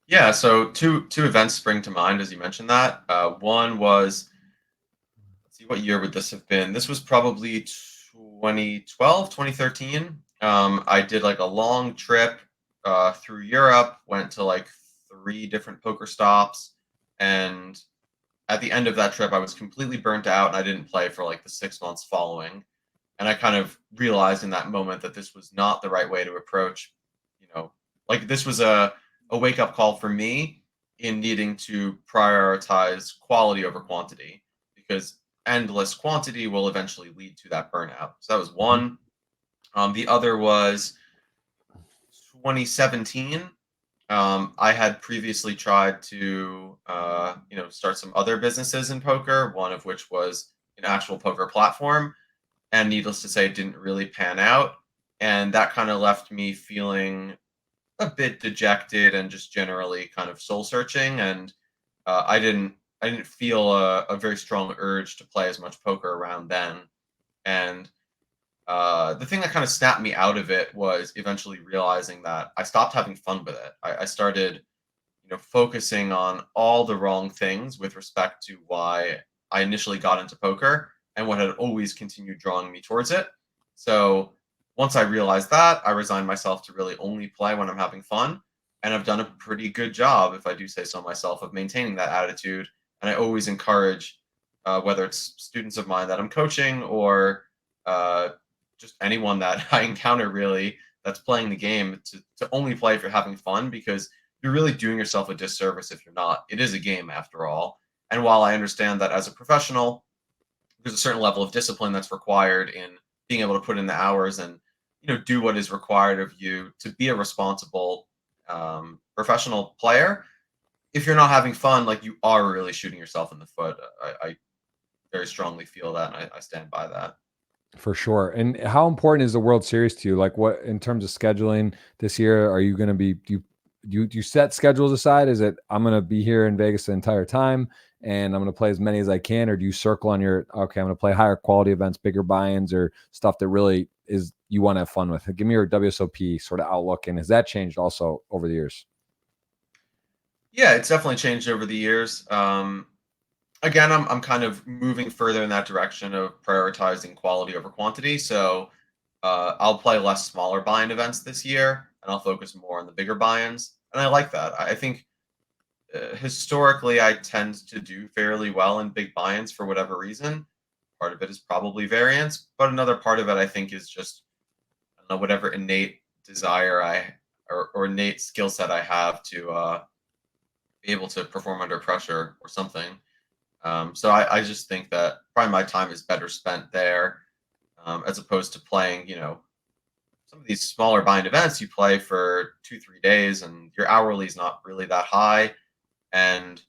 Yeah, so two events spring to mind as you mentioned that. One was, let's see, what year would this have been? This was probably 2012, 2013. I did like a long trip through Europe, went to like three different poker stops, and at the end of that trip, I was completely burnt out and I didn't play for like the 6 months following. And I kind of realized in that moment that this was not the right way to approach, you know, like this was a wake up call for me in needing to prioritize quality over quantity because endless quantity will eventually lead to that burnout. So that was Mhm. one. The other was 2017. I had previously tried to, start some other businesses in poker, one of which was an actual poker platform, and needless to say, it didn't really pan out. And that kind of left me feeling a bit dejected and just generally kind of soul searching. And I didn't feel a very strong urge to play as much poker around then. And the thing that kind of snapped me out of it was eventually realizing that I stopped having fun with it. I started, focusing on all the wrong things with respect to why I initially got into poker and what had always continued drawing me towards it. So once I realized that, I resigned myself to really only play when I'm having fun. And I've done a pretty good job, if I do say so myself, of maintaining that attitude. And I always encourage, whether it's students of mine that I'm coaching or uh, just anyone that I encounter really that's playing the game to only play if you're having fun because you're really doing yourself a disservice if you're not. It is a game after all. And while I understand that as a professional, there's a certain level of discipline that's required in being able to put in the hours and do what is required of you to be a responsible professional player. if you're not having fun, like, you are really shooting yourself in the foot. I very strongly feel that, and I stand by that. For sure. And how important is the World Series to you? Like, what in terms of scheduling this year? Are you going to be do you set schedules aside? Is it I'm going to be here in Vegas the entire time and I'm going to play as many as I can, or do you circle on your okay? I'm going to play higher quality events, bigger buy-ins, or stuff that really is you want to have fun with? Give me your WSOP sort of outlook, and has that changed also over the years? Yeah, it's definitely changed over the years. Again, I'm kind of moving further in that direction of prioritizing quality over quantity. So I'll play less smaller buy-in events this year, and I'll focus more on the bigger buy-ins. And I like that. I think historically I tend to do fairly well in big buy-ins for whatever reason. Part of it is probably variance, but another part of it I think is just I don't know whatever innate desire or innate skill set I have to be able to perform under pressure or something. So I just think that probably my time is better spent there as opposed to playing, some of these smaller bind events you play for 2, 3 days and your hourly is not really that high. And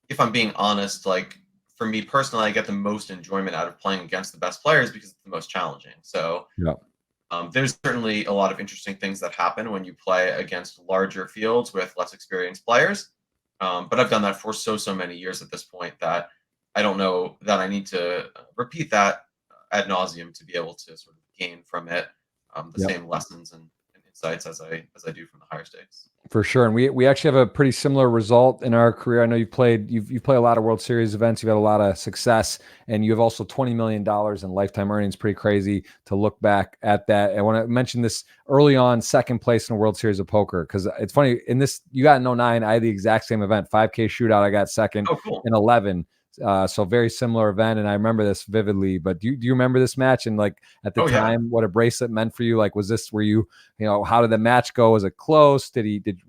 if I'm being honest, like for me personally, I get the most enjoyment out of playing against the best players because it's the most challenging. So Yeah. there's certainly a lot of interesting things that happen when you play against larger fields with less experienced players. But I've done that for so many years at this point that I don't know that I need to repeat that ad nauseum to be able to sort of gain from it the Yep. same lessons and insights as I do from the higher stakes. For sure. And we actually have a pretty similar result in our career. I know you've played a lot of World Series events, you've had a lot of success, and you have also $20 million in lifetime earnings. Pretty crazy to look back at that. I want to mention this early on, second place in a World Series of Poker, because it's funny, in this you got in '09, I had the exact same event, 5K shootout, I got second Oh, cool. in 11. So very similar event, and I remember this vividly. But do you remember this match, and like at the Oh, yeah. time, what a bracelet meant for you? Like, was this were you how did the match go? Was it close? Did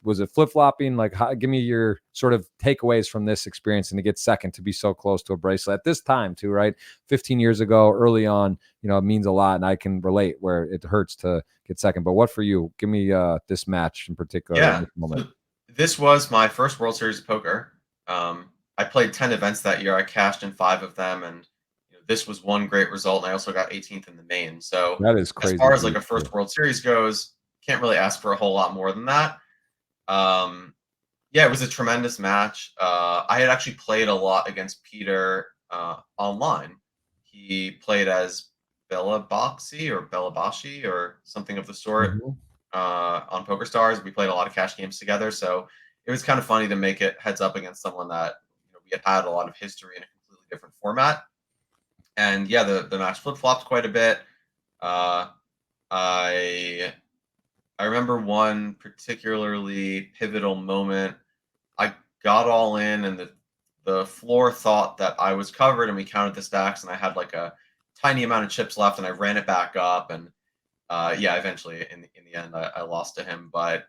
was it flip flopping? Like, give me your sort of takeaways from this experience and to get second, to be so close to a bracelet at this time too, right? 15 years ago, early on, it means a lot, and I can relate where it hurts to get second. But what for you? Give me this match in particular in Yeah. this moment. So this was my first World Series of Poker. I played 10 events that year. I cashed in 5 of them, and this was one great result. And I also got 18th in the main. So That is as crazy far to as like me a too. first World Series goes, can't really ask for a whole lot more than that. Um, yeah, it was a tremendous match. I had actually played a lot against Peter online. He played as Belabashi or something of the sort Mhm. on PokerStars. We played a lot of cash games together, so it was kind of funny to make it heads up against someone that we had a lot of history in a completely different format. And yeah, the match flip flopped quite a bit. Uh, I I remember one particularly pivotal moment. I got all in, and the floor thought that I was covered, and we counted the stacks, and I had like a tiny amount of chips left, and I ran it back up, and yeah, eventually in the end, I lost to him, but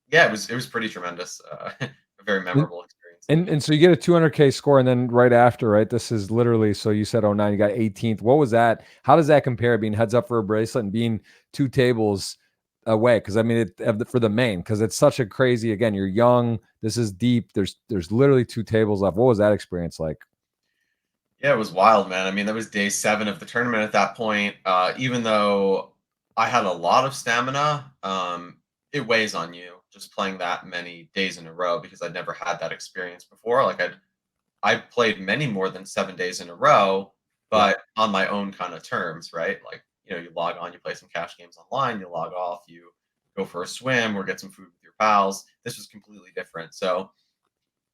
yeah, it was pretty tremendous. A very And, memorable experience and indeed. so you get a 200K score, and then right after, right? This is literally, so you said '09, you got 18th. What was that? How does that compare, being heads up for a bracelet and being two tables away? Because I mean, for the main, because it's such a crazy. Again, you're young. This is deep. There's literally two tables left. What was that experience like? Yeah, it was wild, man. I mean, that was day 7 of the tournament at that point. Even though I had a lot of stamina, it weighs on you just playing that many days in a row because I'd never had that experience before. Like I played many more than 7 days in a row, Yeah. but on my own kind of terms, right? Like, you log on, you play some cash games online, you log off, you go for a swim or get some food with your pals. This was completely different. So,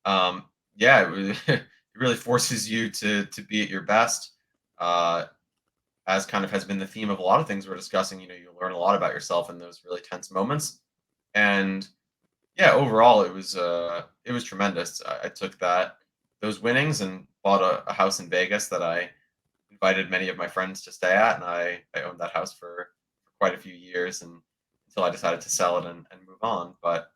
um, yeah, it really forces you to be at your best. Uh, as kind of has been the theme of a lot of things we're discussing. You learn a lot about yourself in those really tense moments. And yeah, overall it was tremendous. I took those winnings and bought a house in Vegas that I invited many of my friends to stay at, and I owned that house for quite a few years and until I decided to sell it and move on. But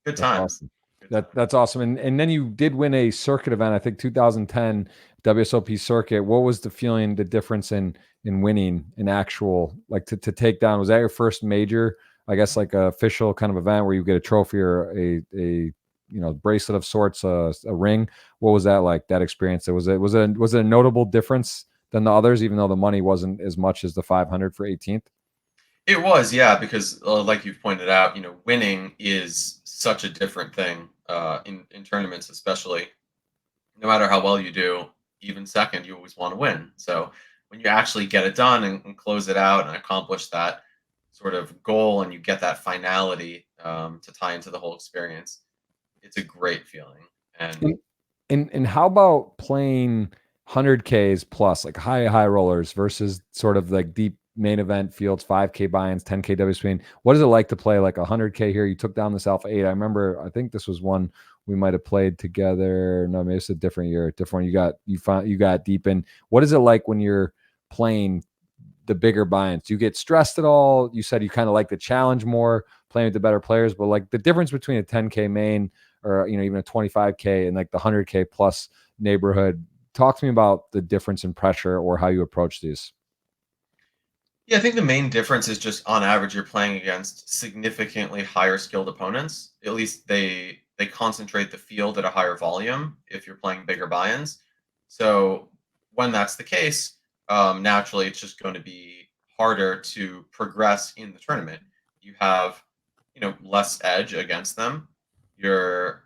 good That's times. awesome. Good That times. that's awesome. And then you did win a circuit event, I think 2010 WSOP circuit. What was the feeling, the difference in winning an actual, like, to take down? Was that your first major, I guess, like a official kind of event where you get a trophy or a bracelet of sorts, a ring. What was that like? That experience? Was it a notable difference than the others, even though the money wasn't as much as the 500 for 18th? It was, yeah, because like you've pointed out, winning is such a different thing in tournaments, especially. No matter how well you do, even second, you always want to win. So when you actually get it done and close it out and accomplish that sort of goal, and you get that finality to tie into the whole experience, it's a great feeling. And And how about playing 100Ks plus, like high rollers versus sort of like deep main event fields, 5K buy-ins, 10K W swing? What is it like to play like 100K here? You took down this Alpha 8. I think this was one we might have played together. No, maybe it's a different year, different one. You got deep in. What is it like when you're playing the bigger buy-ins? Do you get stressed at all? You said you kind of like the challenge more, playing with the better players, but like the difference between a 10K main or even a 25K and like the 100K plus neighborhood. Talk to me about the difference in pressure or how you approach these. yeah, I think the main difference is just on average you're playing against significantly higher skilled opponents. At least they concentrate the field at a higher volume if you're playing bigger buy-ins. So when that's the case, naturally it's just going to be harder to progress in the tournament. You have less edge against them. You're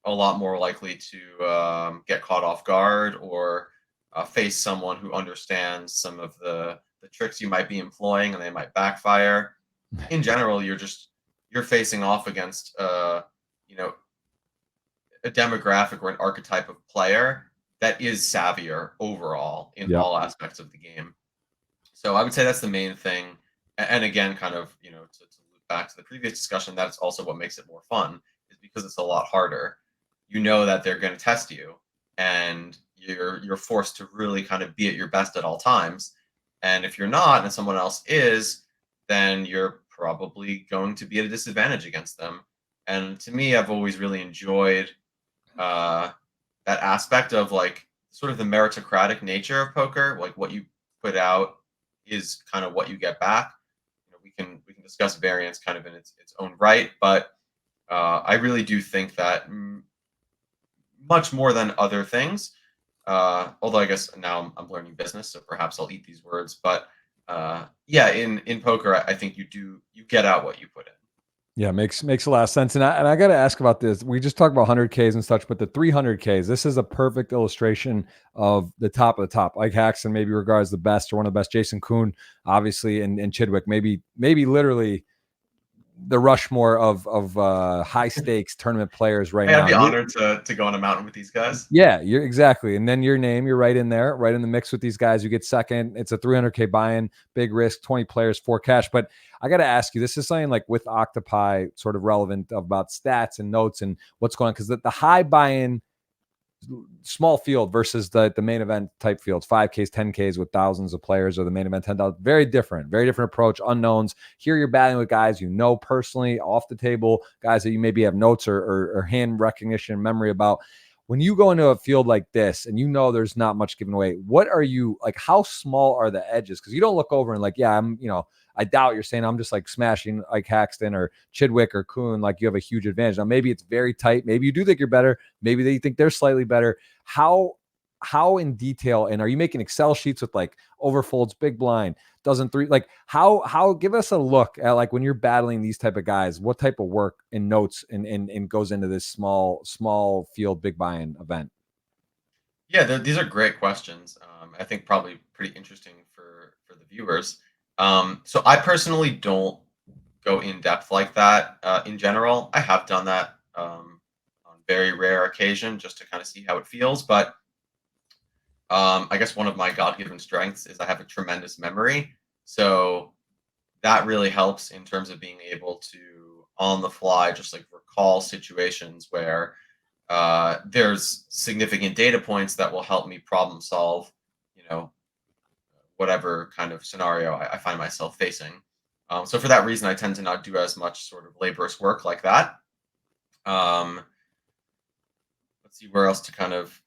a lot more likely to get caught off guard or face someone who understands some of the tricks you might be employing and they might backfire. In general, you're facing off against a demographic or an archetype of player that is savvier overall in Yep. all aspects of the game. So I would say that's the main thing. And again, kind of, to loop back to the previous discussion, that's also what makes it more fun, is because it's a lot harder. You know that they're going to test you, and you're forced to really kind of be at your best at all times. And if you're not, and someone else is, then you're probably going to be at a disadvantage against them. And to me, I've always really enjoyed that aspect of like sort of the meritocratic nature of poker. Like what you put out is kind of what you get back. We can discuss variance kind of in its own right, but I really do think that much more than other things. Although I guess now I'm learning business, so perhaps I'll eat these words. But yeah, in poker, I think you get out what you put in. Yeah, makes a lot of sense. And I got to ask about this. We just talked about 100Ks and such, but the 300Ks, this is a perfect illustration of the top of the top. Like Haxton maybe regards the best or one of the best. Jason Kuhn, obviously, and Chidwick, maybe literally the Rushmore of high stakes tournament players right Hey, now. I'd be honored to go on a mountain with these guys. Yeah, you're exactly. And then your name, you're right in there, right in the mix with these guys. You get second. It's a 300K buy-in, big risk, 20 players, 4 cash. But I got to ask you, this is something like with Octopi, sort of relevant about stats and notes and what's going on. Because the high buy-in small field versus the main event type fields, 5Ks, 10Ks with thousands of players, or the main event 10,000. Very different approach, unknowns. Here you're battling with guys personally, off the table, guys that you maybe have notes or hand recognition, memory about. When you go into a field like this and there's not much given away, what are you like? How small are the edges? Because you don't look over and like, yeah, I doubt you're saying I'm just like smashing like Haxton or Chidwick or Kuhn, like you have a huge advantage. Now, maybe it's very tight. Maybe you do think you're better. Maybe they think they're slightly better. How in detail, and are you making Excel sheets with like overfolds, big blind, doesn't three, like how give us a look at like when you're battling these type of guys, what type of work and notes and goes into this small field, big buy-in event? Yeah, these are great questions. I think probably pretty interesting for the viewers. So I personally don't go in depth like that in general. I have done that on very rare occasion just to kind of see how it feels. But I guess one of my God-given strengths is I have a tremendous memory. So that really helps in terms of being able to, on the fly, just like recall situations where there's significant data points that will help me problem solve, you know, whatever kind of scenario I find myself facing. So for that reason, I tend to not do as much sort of laborious work like that. Um, let's see where else to kind of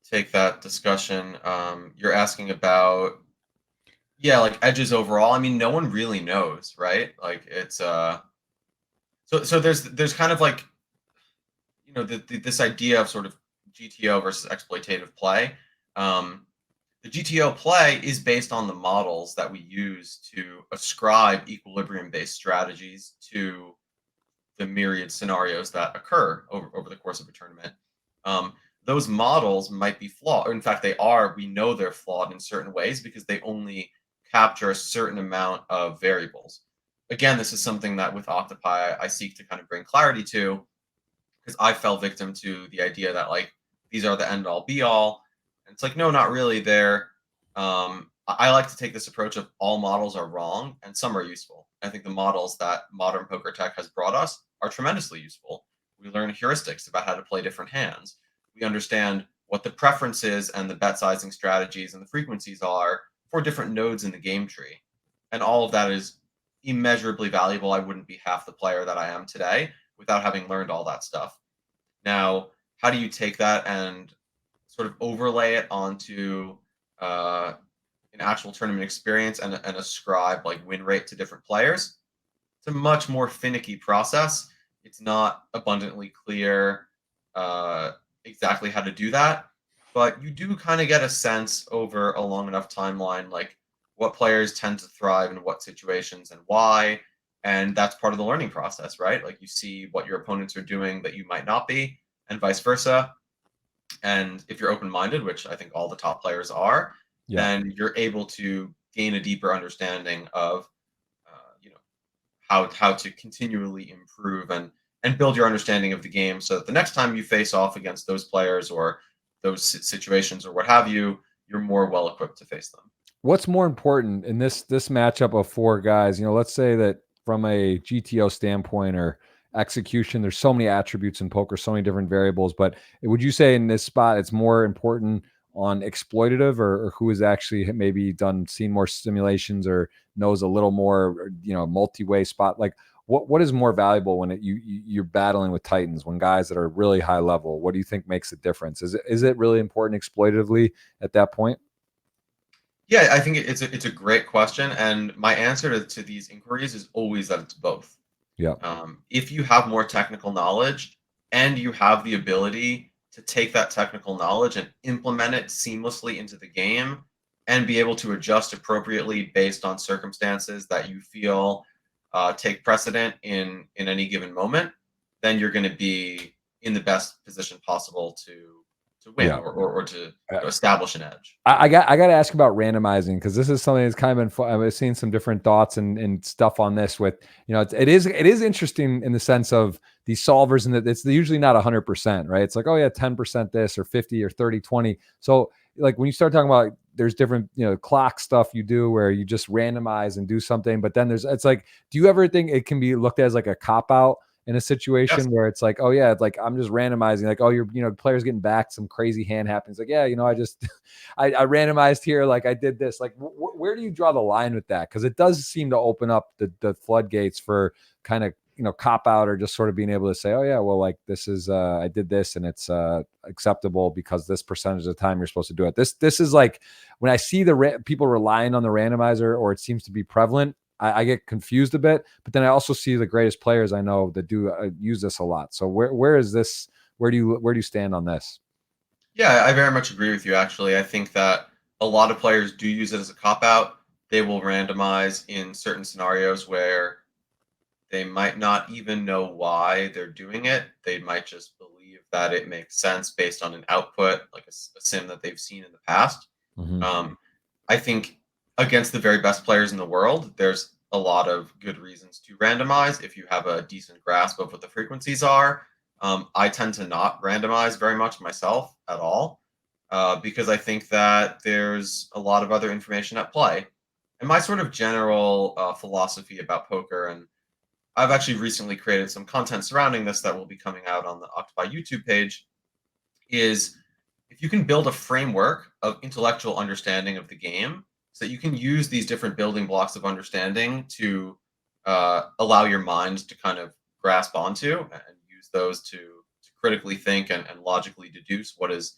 take that discussion. You're asking about, yeah, like edges overall. I mean, no one really knows, right? Like it's so there's kind of like this idea of sort of GTO versus exploitative play. The GTO play is based on the models that we use to ascribe equilibrium-based strategies to the myriad scenarios that occur over the course of a tournament. Those models might be flawed. Or in fact, they are. We know they're flawed in certain ways because they only capture a certain amount of variables. Again, this is something that with Octopi, I seek to kind of bring clarity to, because I fell victim to the idea that like these are the end all be all. And it's like, no, not really. I like to take this approach of all models are wrong and some are useful. I think the models that modern poker tech has brought us are tremendously useful. We learn heuristics about how to play different hands. We understand what the preferences and the bet sizing strategies and the frequencies are for different nodes in the game tree. And all of that is immeasurably valuable. I wouldn't be half the player that I am today without having learned all that stuff. Now, how do you take that and sort of overlay it onto an actual tournament experience and ascribe like win rate to different players? It's a much more finicky process. It's not abundantly clear exactly how to do that, but you do kind of get a sense over a long enough timeline, like what players tend to thrive in what situations and why. And that's part of the learning process, right? Like you see what your opponents are doing that you might not be, and vice versa. And if you're open-minded, which I think all the top players are, then you're able to gain a deeper understanding of, how to continually improve and build your understanding of the game, so that the next time you face off against those players or those situations or what have you, you're more well equipped to face them. What's more important in this matchup of four guys? Let's say that from a GTO standpoint or execution, there's so many attributes in poker, so many different variables. But would you say in this spot, it's more important on exploitative, or who has actually maybe seen more simulations or knows a little more, multi-way spot? Like what is more valuable when you're battling with Titans, when guys that are really high level? What do you think makes a difference? Is it really important exploitatively at that point? Yeah, I think it's a great question, and my answer to these inquiries is always that it's both. Yeah. If you have more technical knowledge and you have the ability to take that technical knowledge and implement it seamlessly into the game and be able to adjust appropriately based on circumstances that you feel take precedent in any given moment, then you're going to be in the best position possible to win, or to establish an edge. I got to ask about randomizing, because this is something that's kind of been fun. I've seen some different thoughts and stuff on this. With it is interesting in the sense of these solvers, and that it's usually not 100%, right? It's like, oh yeah, 10% this or 50 or 30, 20. So like when you start talking about, there's different clock stuff you do where you just randomize and do something, but then it's like, do you ever think it can be looked at as like a cop out in a situation where it's like, oh yeah, it's like I'm just randomizing, like, oh, you're players getting back, some crazy hand happens, like, yeah, I just I randomized here, like I did this, like where do you draw the line with that? Because it does seem to open up the floodgates for kind of cop out, or just sort of being able to say, oh yeah, well, like this is I did this and it's acceptable because this percentage of the time you're supposed to do it. This is like when I see people relying on the randomizer, or it seems to be prevalent, I get confused a bit, but then I also see the greatest players I know that do use this a lot. So where is this? Where do you stand on this? Yeah, I very much agree with you. Actually, I think that a lot of players do use it as a cop out. They will randomize in certain scenarios where they might not even know why they're doing it. They might just believe that it makes sense based on an output, like a sim that they've seen in the past. Mm-hmm. I think against the very best players in the world, there's a lot of good reasons to randomize if you have a decent grasp of what the frequencies are. I tend to not randomize very much myself at all, because I think that there's a lot of other information at play. And my sort of general philosophy about poker, and I've actually recently created some content surrounding this that will be coming out on the Octopi YouTube page, is if you can build a framework of intellectual understanding of the game, so that you can use these different building blocks of understanding to allow your mind to kind of grasp onto and use those to critically think and logically deduce what is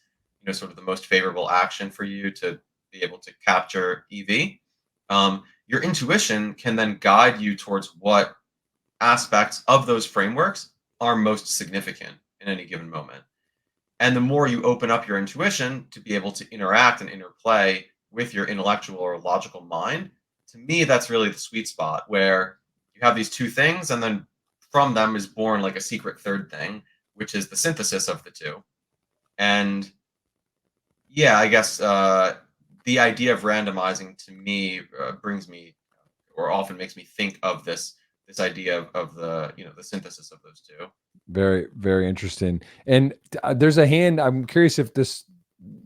sort of the most favorable action for you to be able to capture EV. Your intuition can then guide you towards what aspects of those frameworks are most significant. in any given moment. And the more you open up your intuition to be able to interact and interplay with your intellectual or logical mind, to me, that's really the sweet spot where you have these two things, and then from them is born like a secret third thing, which is the synthesis of the two. And yeah, I guess the idea of randomizing to me brings me, or often makes me think of this idea of the the synthesis of those two. Very, very interesting. And there's a hand. I'm curious if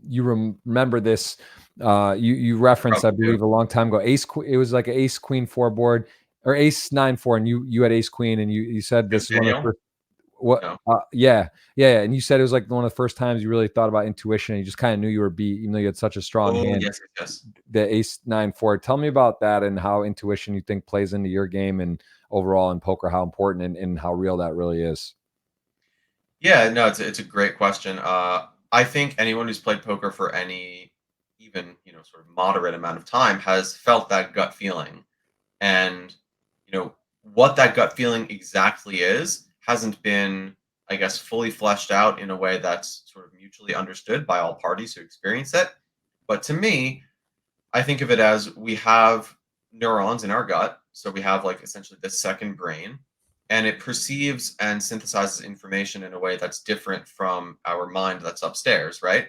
you remember this. You referenced, I Probably do. believe, a long time ago. It was like an ace queen four board, or ace nine four, and you had ace queen, and you said this Against is one of the Daniel? first. What? No. Yeah. And you said it was like one of the first times you really thought about intuition. And you just kind of knew you were beat, even though you had such a strong Oh, hand. yes, yes. The ace nine four. Tell me about that and how intuition you think plays into your game and overall in poker, how important and how real that really is. Yeah, no, it's a great question. I think anyone who's played poker for any even sort of moderate amount of time has felt that gut feeling, and what that gut feeling exactly is hasn't been, I guess, fully fleshed out in a way that's sort of mutually understood by all parties who experience it. But to me, I think of it as we have neurons in our gut. So we have like essentially this second brain, and it perceives and synthesizes information in a way that's different from our mind that's upstairs, right?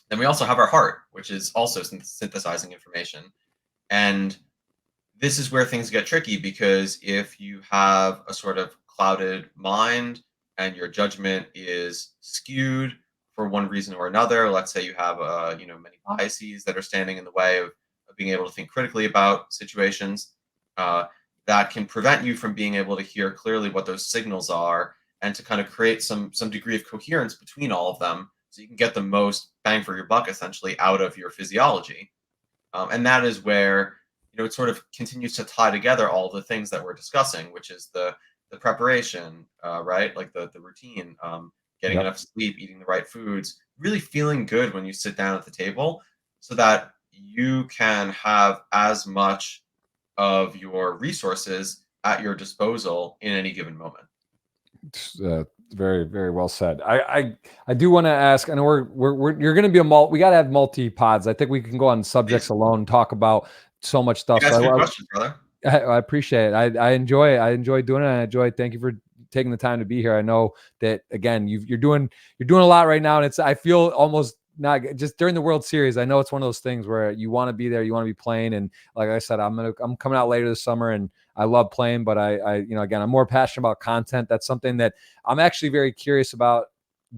Then we also have our heart, which is also synthesizing information. And this is where things get tricky, because if you have a sort of clouded mind and your judgment is skewed for one reason or another, let's say you have many biases that are standing in the way of being able to think critically about situations, uh, that can prevent you from being able to hear clearly what those signals are, and to kind of create some degree of coherence between all of them, so you can get the most bang for your buck essentially out of your physiology. And that is where it sort of continues to tie together all the things that we're discussing, which is the preparation, right? Like the routine, getting Yep. enough sleep, eating the right foods, really feeling good when you sit down at the table, so that you can have as much of your resources at your disposal in any given moment. Very, very well said. I do want to ask. I know you're going to be we got to have multi pods. I think we can go on subjects Please, alone, and talk about so much stuff. you ask good So questions, brother. I appreciate it. I enjoy doing it. Thank you for taking the time to be here. I know that again, you're doing a lot right now, and I feel almost not just during the World Series. I know it's one of those things where you want to be there, you want to be playing, and like I said, I'm coming out later this summer, and I love playing, but again, I'm more passionate about content. That's something that I'm actually very curious about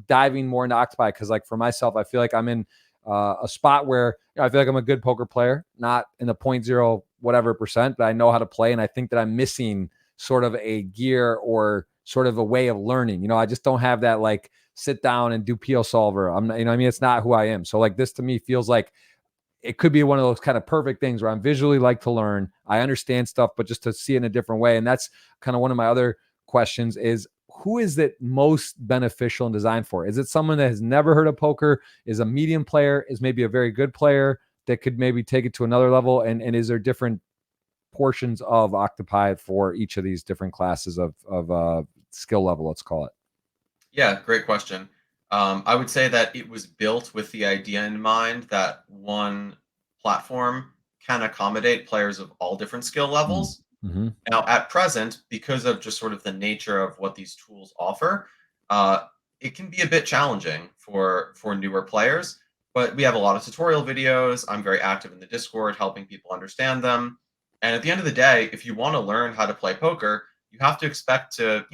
diving more into Octopi, because like for myself, I feel like I'm in a spot where I feel like I'm a good poker player, not in the 0.0 whatever percent, but I know how to play. And I think that I'm missing sort of a gear or sort of a way of learning. I just don't have that like sit down and do PO solver. I'm not, it's not who I am. So like this to me feels like it could be one of those kind of perfect things where I'm visually like to learn. I understand stuff, but just to see it in a different way. And that's kind of one of my other questions is, who is it most beneficial and designed for? Is it someone that has never heard of poker, is a medium player, is maybe a very good player that could maybe take it to another level? And is there different portions of Octopi for each of these different classes of skill level, let's call it? Yeah, great question. I would say that it was built with the idea in mind that one platform can accommodate players of all different skill levels. Mm-hmm. Now, at present, because of just sort of the nature of what these tools offer, uh, it can be a bit challenging for newer players. But we have a lot of tutorial videos. I'm very active in the Discord, helping people understand them. And at the end of the day, if you want to learn how to play poker, you have to expect to,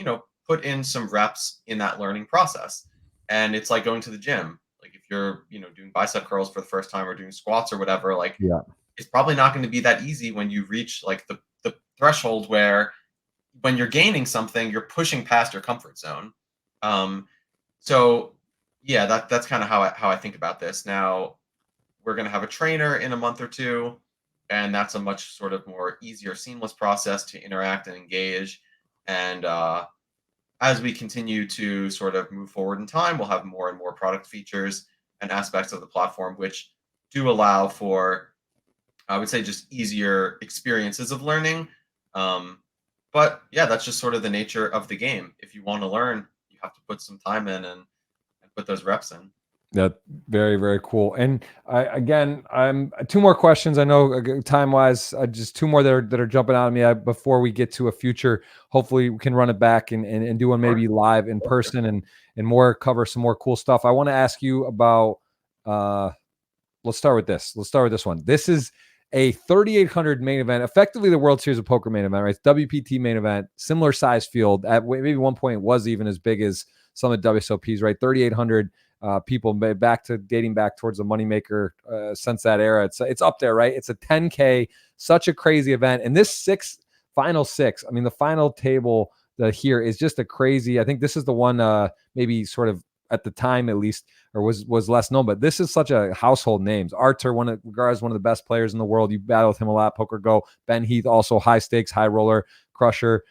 put in some reps in that learning process. And it's like going to the gym. Like if you're, doing bicep curls for the first time or doing squats or whatever, like Yeah. it's probably not going to be that easy when you reach like the threshold where when you're gaining something, you're pushing past your comfort zone. Um, so yeah, that's kind of how I think about this. Now we're going to have a trainer in a month or two, and that's a much sort of more easier, seamless process to interact and engage. And as we continue to sort of move forward in time, we'll have more and more product features and aspects of the platform which do allow for, I would say, just easier experiences of learning. Um, but yeah, that's just sort of the nature of the game. If you want to learn, you have to put some time in and put those reps in. Yeah, very, very cool. And I'm two more questions. I know time wise, just two more that are jumping out of me before we get to a future. Hopefully, we can run it back and do one maybe live in person and cover some more cool stuff. I want to ask you about. Let's start with this. Let's start with this one. This is a 3,800 main event, effectively the World Series of Poker main event, right? It's WPT main event, similar size field. At maybe one point was even as big as some of the WSOPs, right? 3,800 people dating back towards the moneymaker since that era. It's up there, right? It's a 10K, such a crazy event. And this final six, I mean, the final table here is just a crazy. I think this is the one maybe sort of at the time at least, or was less known, but this is such a household names. Artur, one of the best players in the world. You battle with him a lot, Poker Go. Ben Heath, also high stakes, high roller, crusher.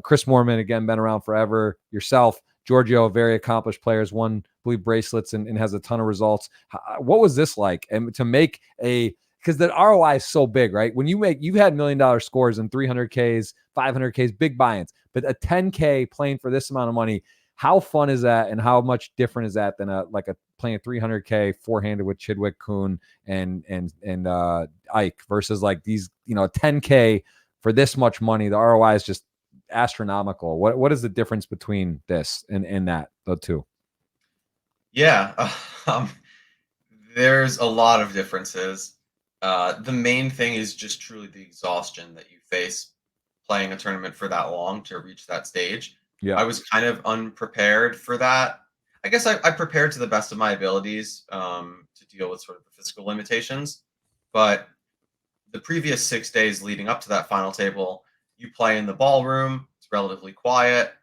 Chris Moorman, again, been around forever. Yourself, Giorgio, very accomplished players, won, I believe, bracelets and has a ton of results. What was this like? And to make because the ROI is so big, right? When you've had $1 million scores in 300Ks, 500Ks, big buy-ins, but a 10K playing for this amount of money, how fun is that, and how much different is that than playing a 300K four-handed with Chidwick, Kuhn, and Ike versus like these, 10K for this much money? The ROI is just astronomical. What is the difference between this and that, the two? Yeah, there's a lot of differences. The main thing is just truly the exhaustion that you face playing a tournament for that long to reach that stage. Yeah, I was kind of unprepared for that. I guess I prepared to the best of my abilities to deal with sort of the physical limitations. But the previous 6 days leading up to that final table, you play in the ballroom. It's relatively quiet.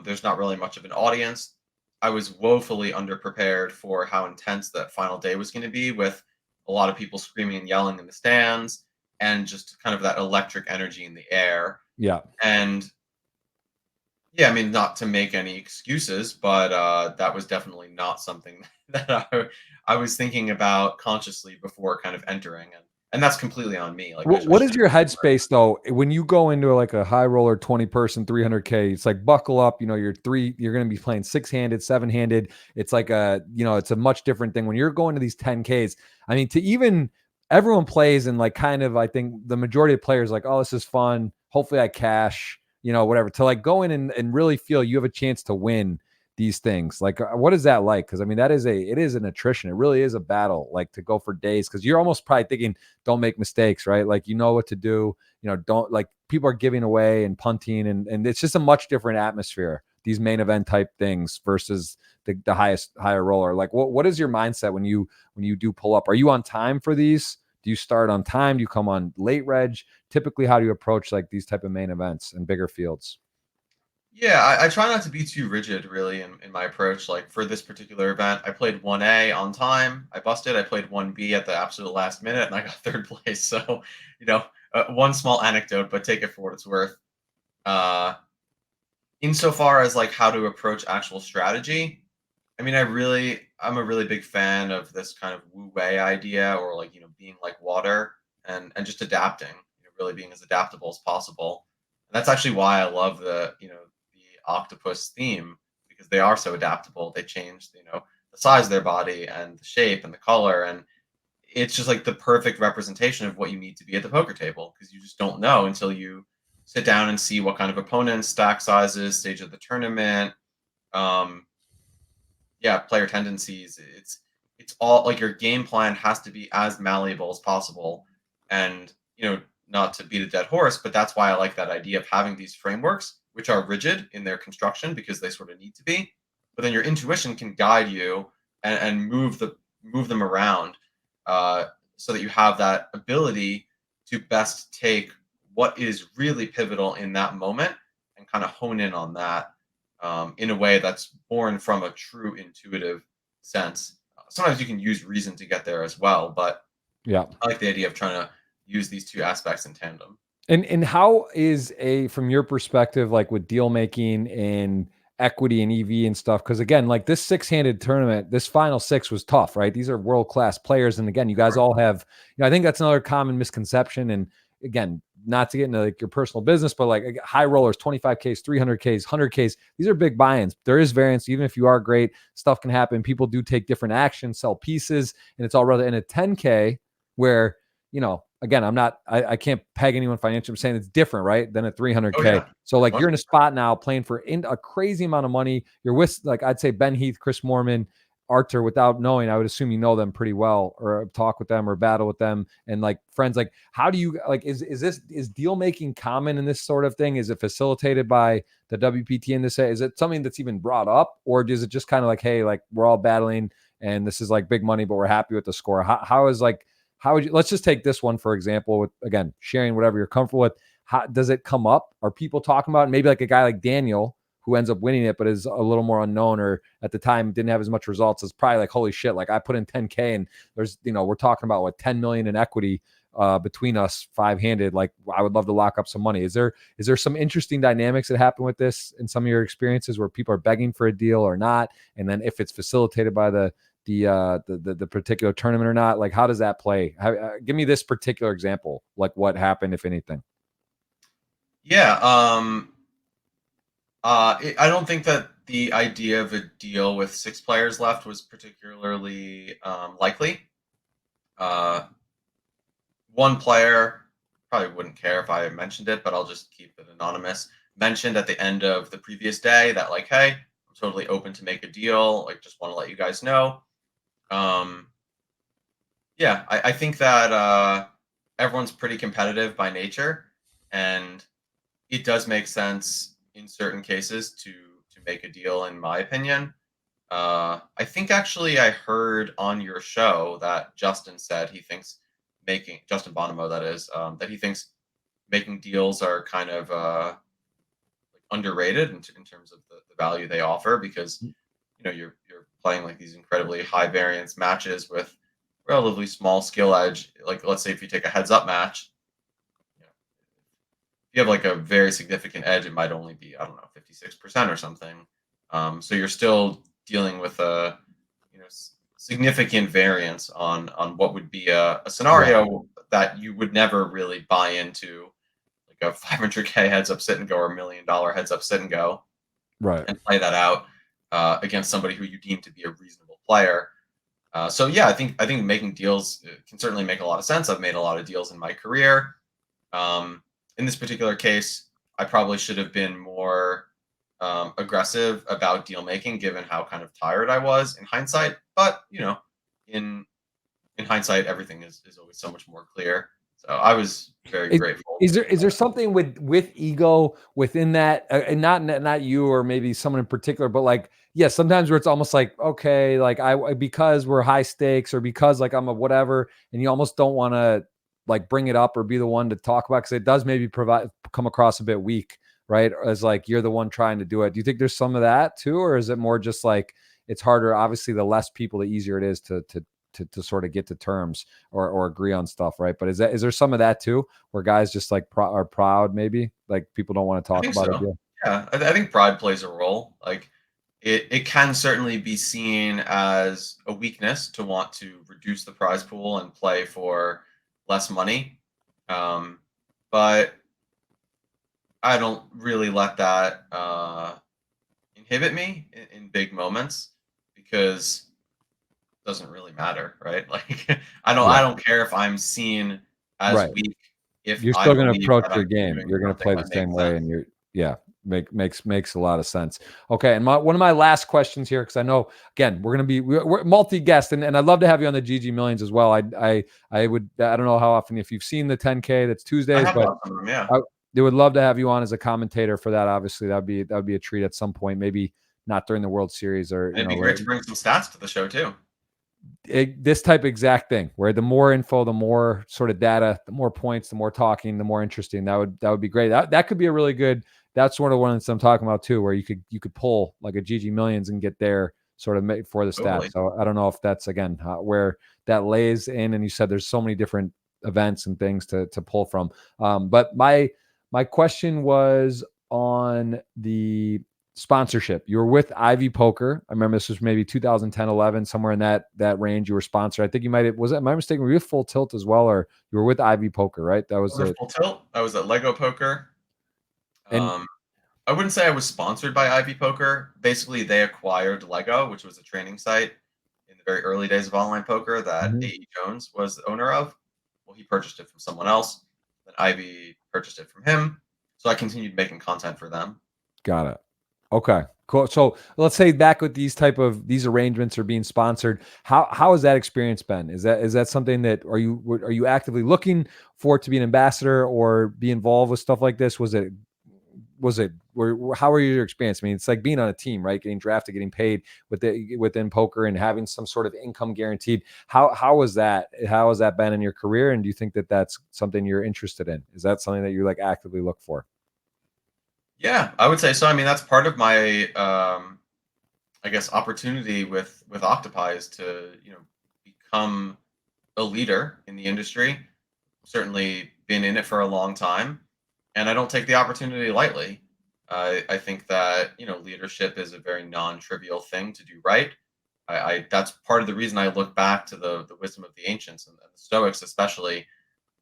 There's not really much of an audience. I was woefully underprepared for how intense that final day was going to be, with a lot of people screaming and yelling in the stands and just kind of that electric energy in the air. Yeah. And yeah, I mean, not to make any excuses, but that was definitely not something that I was thinking about consciously before kind of entering, and that's completely on me. Like, what is your headspace though when you go into like a high roller 20-person 300K? It's like buckle up. You're going to be playing 6-handed, 7-handed. It's like it's a much different thing when you're going to these 10Ks. I mean, to even everyone plays and like kind of, I think the majority of players like, oh, this is fun. Hopefully I cash. Whatever, to like go in and really feel you have a chance to win these things. Like, what is that like? Because I mean, it is an attrition. It really is a battle, like to go for days, because you're almost probably thinking, don't make mistakes, right? Like, what to do, don't, like, people are giving away and punting, and it's just a much different atmosphere, these main event type things versus the higher roller. Like, what is your mindset when you do pull up? Are you on time for these? Do you start on time? Do you come on late, Reg? Typically, how do you approach like these type of main events and bigger fields? Yeah, I try not to be too rigid, really, in my approach. Like, for this particular event, I played 1A on time. I busted. I played 1B at the absolute last minute, and I got third place. So, one small anecdote, but take it for what it's worth. Insofar as like how to approach actual strategy, I mean, I'm a really big fan of this kind of Wu Wei idea, or like, being like water and just adapting, really being as adaptable as possible. And that's actually why I love the octopus theme, because they are so adaptable. They change, the size of their body and the shape and the color. And it's just like the perfect representation of what you need to be at the poker table, because you just don't know until you sit down and see what kind of opponents, stack sizes, stage of the tournament, player tendencies. It's all like your game plan has to be as malleable as possible. And, not to beat a dead horse, but that's why I like that idea of having these frameworks, which are rigid in their construction because they sort of need to be. But then your intuition can guide you and move them around, so that you have that ability to best take what is really pivotal in that moment and kind of hone in on that, in a way that's born from a true intuitive sense. Sometimes you can use reason to get there as well, but yeah, I like the idea of trying to use these two aspects in tandem. And how is from your perspective, like with deal making and equity and EV and stuff? Because again, like this 6-handed tournament, this final 6 was tough, right? These are world-class players. And again, you guys all have, I think that's another common misconception. And again, not to get into like your personal business, but like high rollers, 25Ks, 300Ks, 100Ks, these are big buy-ins. There is variance. Even if you are great, stuff can happen. People do take different actions, sell pieces, and it's all rather in a 10K where, again, I can't peg anyone financially. I'm saying it's different, right? Than a 300K. Oh, yeah. So like you're in a spot now playing for a crazy amount of money. You're with, like, I'd say Ben Heath, Chris Moorman, Arthur, without knowing, I would assume you know them pretty well, or talk with them or battle with them, and like friends. Like, how do you like? Is deal making common in this sort of thing? Is it facilitated by the WPT in this? Is it something that's even brought up, or is it just kind of like, hey, like we're all battling and this is like big money, but we're happy with the score? How would you? Let's just take this one for example. With, again, sharing whatever you're comfortable with. How does it come up? Are people talking about it? Maybe like a guy like Daniel, who ends up winning it, but is a little more unknown, or at the time didn't have as much results, is probably like, holy shit, like I put in 10K and there's, we're talking about what, 10 million in equity between us 5-handed. Like, I would love to lock up some money. Is there some interesting dynamics that happen with this in some of your experiences where people are begging for a deal or not? And then if it's facilitated by the particular tournament or not, like how does that play? Give me this particular example, like what happened, if anything. Yeah. I don't think that the idea of a deal with 6 players left was particularly likely. One player, probably wouldn't care if I mentioned it, but I'll just keep it anonymous, mentioned at the end of the previous day that like, hey, I'm totally open to make a deal. Like, just want to let you guys know. Yeah, I think that everyone's pretty competitive by nature, and it does make sense in certain cases to make a deal, in my opinion. I think actually I heard on your show that Justin said he thinks Justin Bonomo, that is, that he thinks making deals are kind of like underrated in terms of the value they offer, because you're playing like these incredibly high variance matches with relatively small skill edge. Like, let's say if you take a heads up match, if you have like a very significant edge, it might only be, I don't know, 56% or something. So you're still dealing with a significant variance on what would be a scenario that you would never really buy into, like a 500K heads up sit and go or $1 million heads up sit and go, right, and play that out against somebody who you deem to be a reasonable player. So yeah, I think making deals can certainly make a lot of sense. I've made a lot of deals in my career. In this particular case, I probably should have been more aggressive about deal making, given how kind of tired I was in hindsight. But in hindsight, everything is always so much more clear. So I was very grateful. Is there something with ego within that, and not you or maybe someone in particular, but like, yeah, sometimes where it's almost like, okay, like because we're high stakes, or because like I'm a whatever, and you almost don't want to like bring it up or be the one to talk about, because it does maybe come across a bit weak, right? As like you're the one trying to do it. Do you think there's some of that too, or is it more just like it's harder? Obviously, the less people, the easier it is to sort of get to terms or agree on stuff, right? But is there some of that too, where guys just like are proud, maybe like people don't want to talk about it? Yeah, I think pride plays a role. Like, it can certainly be seen as a weakness to want to reduce the prize pool and play for less money. But I don't really let that inhibit me in big moments, because it doesn't really matter, right? Like, I don't care if I'm seen as weak. If you're I still going to believe approach that your I'm game, doing you're going to something play the that same makes way, sense. and makes a lot of sense. Okay, and one of my last questions here, because I know again we're multi-guest, and I'd love to have you on the GG Millions as well. I don't know how often, if you've seen the 10K, that's Tuesdays, but Them, yeah. they would love to have you on as a commentator for that. Obviously, that'd be a treat at some point. Maybe not during the World Series, or It'd be great to bring some stats to the show too. This type of exact thing, where the more info, the more sort of data, the more points, the more talking, the more interesting. That would be great. That could be a really good. That's sort of one that I'm talking about too, where you could pull like a GG Millions and get there sort of for the stats. Totally. So I don't know if that's again where that lays in. And you said there's so many different events and things to pull from. But my question was on the sponsorship. You were with Ivy Poker. I remember this was maybe 2010, 11, somewhere in that range. You were sponsored. I think you might have, was it, am I mistaken? Were you with Full Tilt as well, or you were with Ivy Poker, right? That was I was it. at Full Tilt. I was at Lego Poker. And Um, I wouldn't say I was sponsored by Ivy Poker. Basically, they acquired Lego, which was a training site in the very early days of online poker that Mhm. A.E. Jones was the owner of. Well, he purchased it from someone else. Then Ivy purchased it from him. So I continued making content for them. Got it. Okay, cool. So let's say back with these arrangements are being sponsored. How has that experience been? Is that something that are you actively looking for to be an ambassador or be involved with stuff like this? How are your experience? I mean, it's like being on a team, right? Getting drafted, getting paid within poker, and having some sort of income guaranteed. How was that? How has that been in your career? And do you think that that's something you're interested in? Is that something that you like actively look for? Yeah, I would say so. I mean, that's part of my, I guess, opportunity with Octopi is to, become a leader in the industry. Certainly been in it for a long time, and I don't take the opportunity lightly. I think that leadership is a very non-trivial thing to do right. I That's part of the reason I look back to the wisdom of the ancients and the Stoics, especially.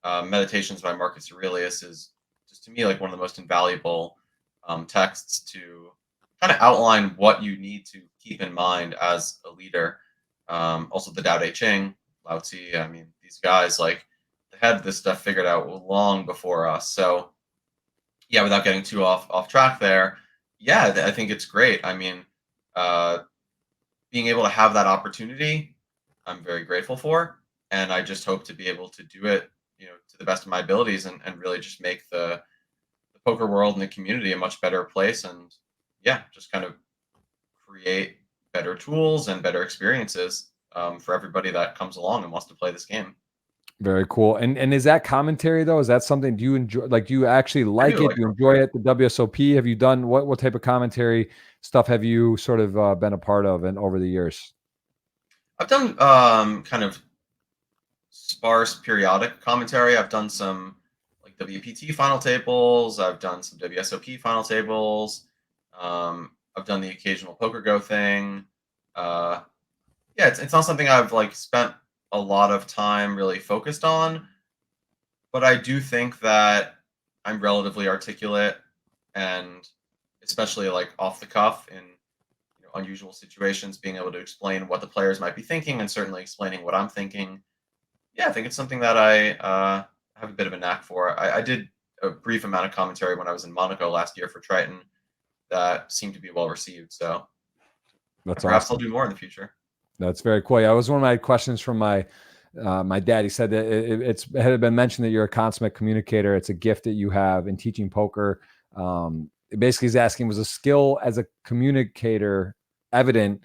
Meditations by Marcus Aurelius is just to me like one of the most invaluable texts to kind of outline what you need to keep in mind as a leader. Also, the Tao Te Ching, Lao Tzu. I mean, these guys like they had this stuff figured out long before us. So yeah, without getting too off track there, yeah, I think it's great. I mean, uh, being able to have that opportunity, I'm very grateful for, and I just hope to be able to do it, to the best of my abilities, and really just make the poker world and the community a much better place, and yeah, just kind of create better tools and better experiences for everybody that comes along and wants to play this game. Very cool. And is that commentary though? Is that something do you enjoy? Like, do you actually I like do it? like Do you enjoy commentary. it? The WSOP? Have you done what type of commentary stuff have you sort of been a part of and over the years? I've done kind of sparse periodic commentary. I've done some like WPT final tables. I've done some WSOP final tables. I've done the occasional Poker Go thing. Uh, yeah, it's not something I've like spent a lot of time really focused on, but I do think that I'm relatively articulate and especially like off the cuff in unusual situations, being able to explain what the players might be thinking and certainly explaining what I'm thinking. Yeah, I think it's something that I have a bit of a knack for. I did a brief amount of commentary when I was in Monaco last year for Triton that seemed to be well received. So That's perhaps I'll awesome. do more in the future. That's very cool. Yeah, that was one of my questions from my dad. He said that it had been mentioned that you're a consummate communicator. It's a gift that you have in teaching poker. Basically, he's asking, was a skill as a communicator evident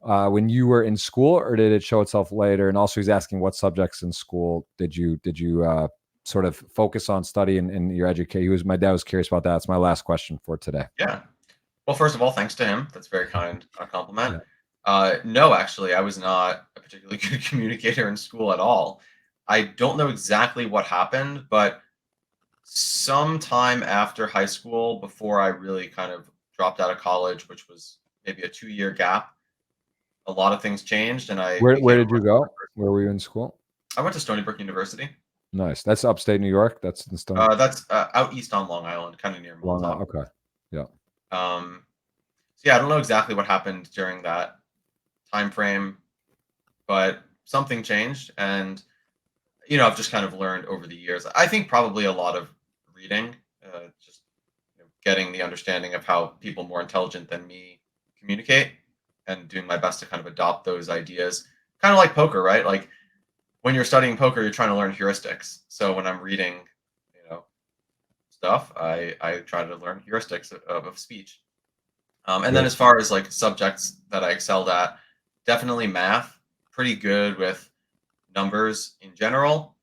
when you were in school, or did it show itself later? And also, he's asking, what subjects in school did you sort of focus on studying in your education? My dad was curious about that. It's my last question for today. Yeah. Well, first of all, thanks to him. That's very kind a compliment. Yeah. No, actually, I was not a particularly good communicator in school at all. I don't know exactly what happened, but sometime after high school, before I really kind of dropped out of college, which was maybe a 2-year gap, a lot of things changed, and I Where became a did you much better go? person. Where were you in school? I went to Stony Brook University. Nice. That's upstate New York. That's in Stony That's out east on Long Island, kind of near Long Island. Montauk. Okay. Yeah. So yeah, I don't know exactly what happened during that time frame, but something changed, and I've just kind of learned over the years. I think probably a lot of reading, just getting the understanding of how people more intelligent than me communicate, and doing my best to kind of adopt those ideas. Kind of like poker, right? Like when you're studying poker, you're trying to learn heuristics. So when I'm reading, stuff, I try to learn heuristics of speech. And then Very as far as like subjects that I excelled at, definitely math. Pretty good with numbers in general.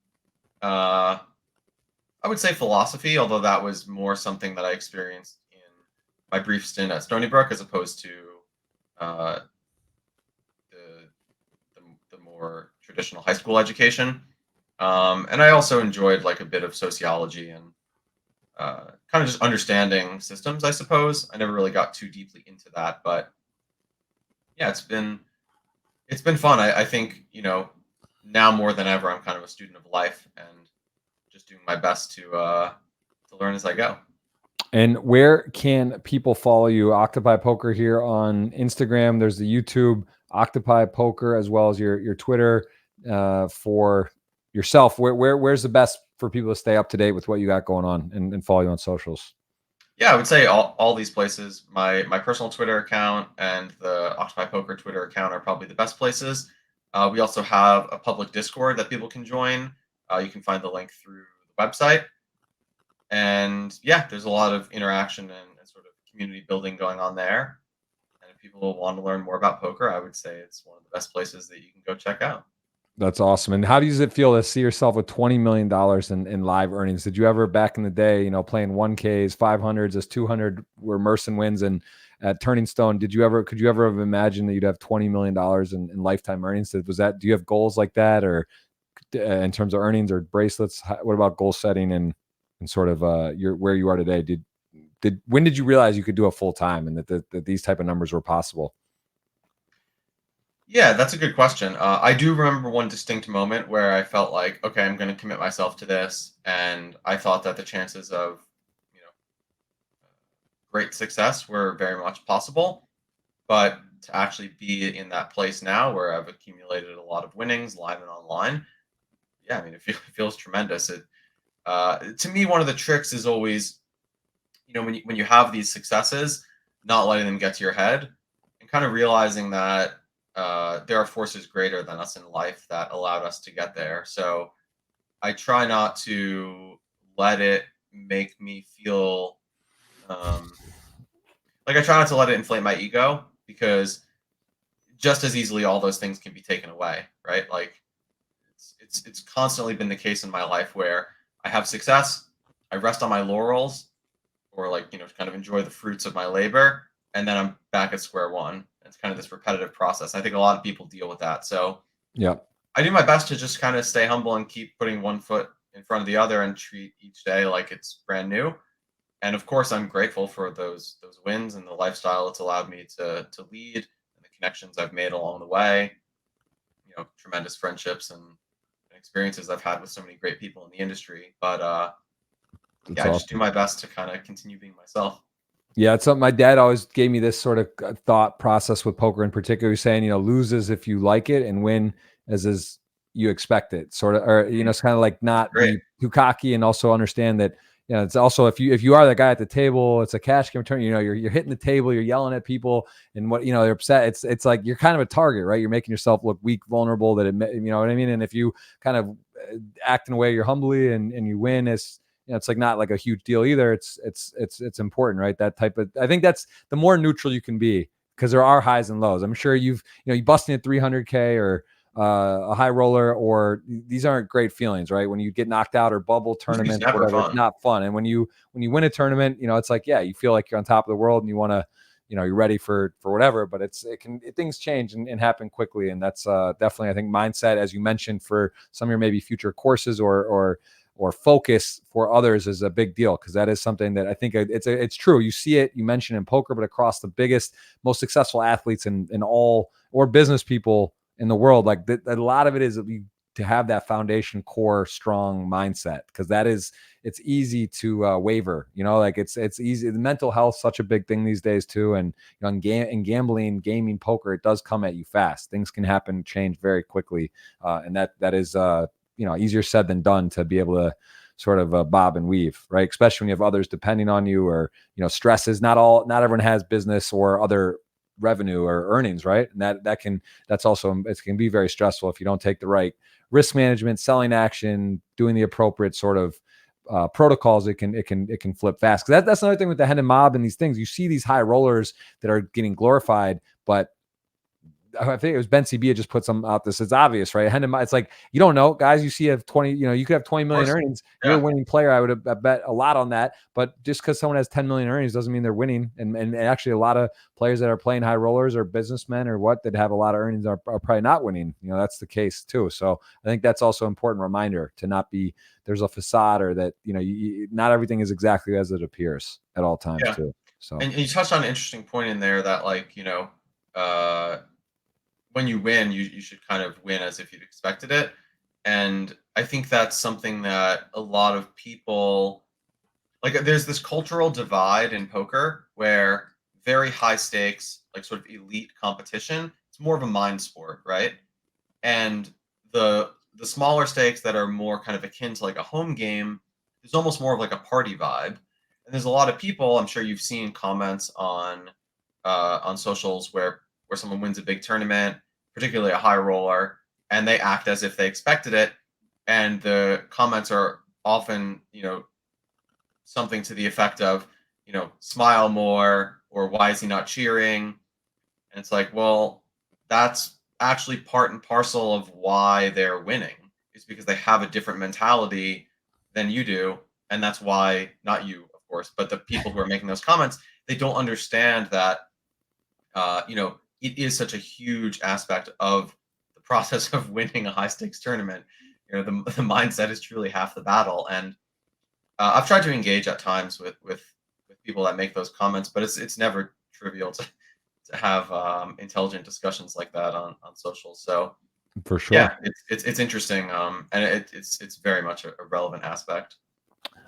Uh, I would say philosophy, although that was more something that I experienced in my brief stint at Stony Brook, as opposed to uh, the, the more traditional high school education. And I also enjoyed like a bit of sociology and kind of just understanding systems, I suppose. I never really got too deeply into that, but yeah, it's been fun. I think, now more than ever, I'm kind of a student of life and just doing my best to learn as I go. And where can people follow you? Octopi Poker here on Instagram. There's the YouTube Octopi Poker, as well as your Twitter for yourself. Where's the best for people to stay up to date with what you got going on and follow you on socials? Yeah, I would say all these places. My personal Twitter account and the Octopi Poker Twitter account are probably the best places. We also have a public Discord that people can join. You can find the link through the website. And yeah, there's a lot of interaction and sort of community building going on there. And if people want to learn more about poker, I would say it's one of the best places that you can go check out. That's awesome. And how does it feel to see yourself with $20 million in live earnings? Did you ever back in the day, playing 1Ks, 500s, as 200 were Merson wins and at Turning Stone, could you ever have imagined that you'd have $20 million in lifetime earnings? Do you have goals like that, or in terms of earnings or bracelets? What about goal setting and sort of where you are today? When did you realize you could do it full time and that these type of numbers were possible? Yeah, that's a good question. I do remember one distinct moment where I felt like, okay, I'm going to commit myself to this, and I thought that the chances of, great success were very much possible. But to actually be in that place now, where I've accumulated a lot of winnings, live and online, yeah, I mean, it feels tremendous. To me, one of the tricks is always, when you have these successes, not letting them get to your head, and kind of realizing that there are forces greater than us in life that allowed us to get there. So I try not to let it make me feel like I try not to let it inflate my ego, because just as easily all those things can be taken away, right? Like it's constantly been the case in my life where I have success, I rest on my laurels, or kind of enjoy the fruits of my labor, and then I'm back at square one. It's kind of this repetitive process. I think a lot of people deal with that. So yeah, I do my best to just kind of stay humble and keep putting one foot in front of the other and treat each day like it's brand new. And of course, I'm grateful for those wins and the lifestyle it's allowed me to lead, and the connections I've made along the way. Tremendous friendships and experiences I've had with so many great people in the industry. But yeah, I just do my best to kind of continue being myself. Yeah, it's something my dad always gave me, this sort of thought process with poker in particular. He's saying, lose as if you like it and win as you expect it, sort of, or, it's kind of like not be too cocky, and also understand that, it's also, if you are the guy at the table, it's a cash game return, you're hitting the table, you're yelling at people, and what, they're upset. It's like, you're kind of a target, right? You're making yourself look weak, vulnerable, that you know what I mean? And if you kind of act in a way you're humbly and you win, it's like not like a huge deal either. It's important, right? That type of, I think that's the more neutral you can be, because there are highs and lows. I'm sure you busting at 300K or a high roller, or these aren't great feelings, right? When you get knocked out or bubble tournament, it's not fun. And when you win a tournament, it's like, yeah, you feel like you're on top of the world and you want to, you're ready for whatever, but things change and happen quickly. And that's definitely, I think, mindset, as you mentioned, for some of your maybe future courses or focus for others, is a big deal, because that is something that I think it's true. You see it, you mentioned in poker, but across the biggest, most successful athletes in all, or business people in the world, like a lot of it is to have that foundation, core, strong mindset, because it's easy to waver, like it's easy. The mental health, such a big thing these days too. And in gambling, gaming, poker, it does come at you fast. Things can happen, change very quickly. And that is, easier said than done, to be able to sort of bob and weave, right? Especially when you have others depending on you, or, stresses. Not everyone has business or other revenue or earnings, right? And that's also, it can be very stressful if you don't take the right risk management, selling action, doing the appropriate sort of protocols. It can flip fast. Because that's another thing with the Hendon mob and these things. You see these high rollers that are getting glorified, but I think it was Ben CB just put some out this. It's obvious, right? It's like, you don't know, guys. You see, have 20, you could have 20 million earnings. You're a winning player. I would have bet a lot on that. But just because someone has 10 million earnings doesn't mean they're winning. And actually, a lot of players that are playing high rollers or businessmen or what that have a lot of earnings are probably not winning. That's the case too. So I think that's also an important reminder to not be, there's a facade, or that, not everything is exactly as it appears at all times too. So, and you touched on an interesting point in there that, like, when you win, you should kind of win as if you'd expected it. And I think that's something that a lot of people, like, there's this cultural divide in poker where very high stakes, like sort of elite competition, it's more of a mind sport, right? And the smaller stakes that are more kind of akin to like a home game, there's almost more of like a party vibe. And there's a lot of people, I'm sure you've seen comments on socials where someone wins a big tournament, particularly a high roller, and they act as if they expected it. And the comments are often, something to the effect of, smile more, or why is he not cheering? And it's like, well, that's actually part and parcel of why they're winning, is because they have a different mentality than you do. And that's why, not you, of course, but the people who are making those comments, they don't understand that, it is such a huge aspect of the process of winning a high stakes tournament. The mindset is truly half the battle. And I've tried to engage at times with people that make those comments, but it's never trivial to have intelligent discussions like that on social. So for sure, yeah, it's interesting, and it's very much a relevant aspect.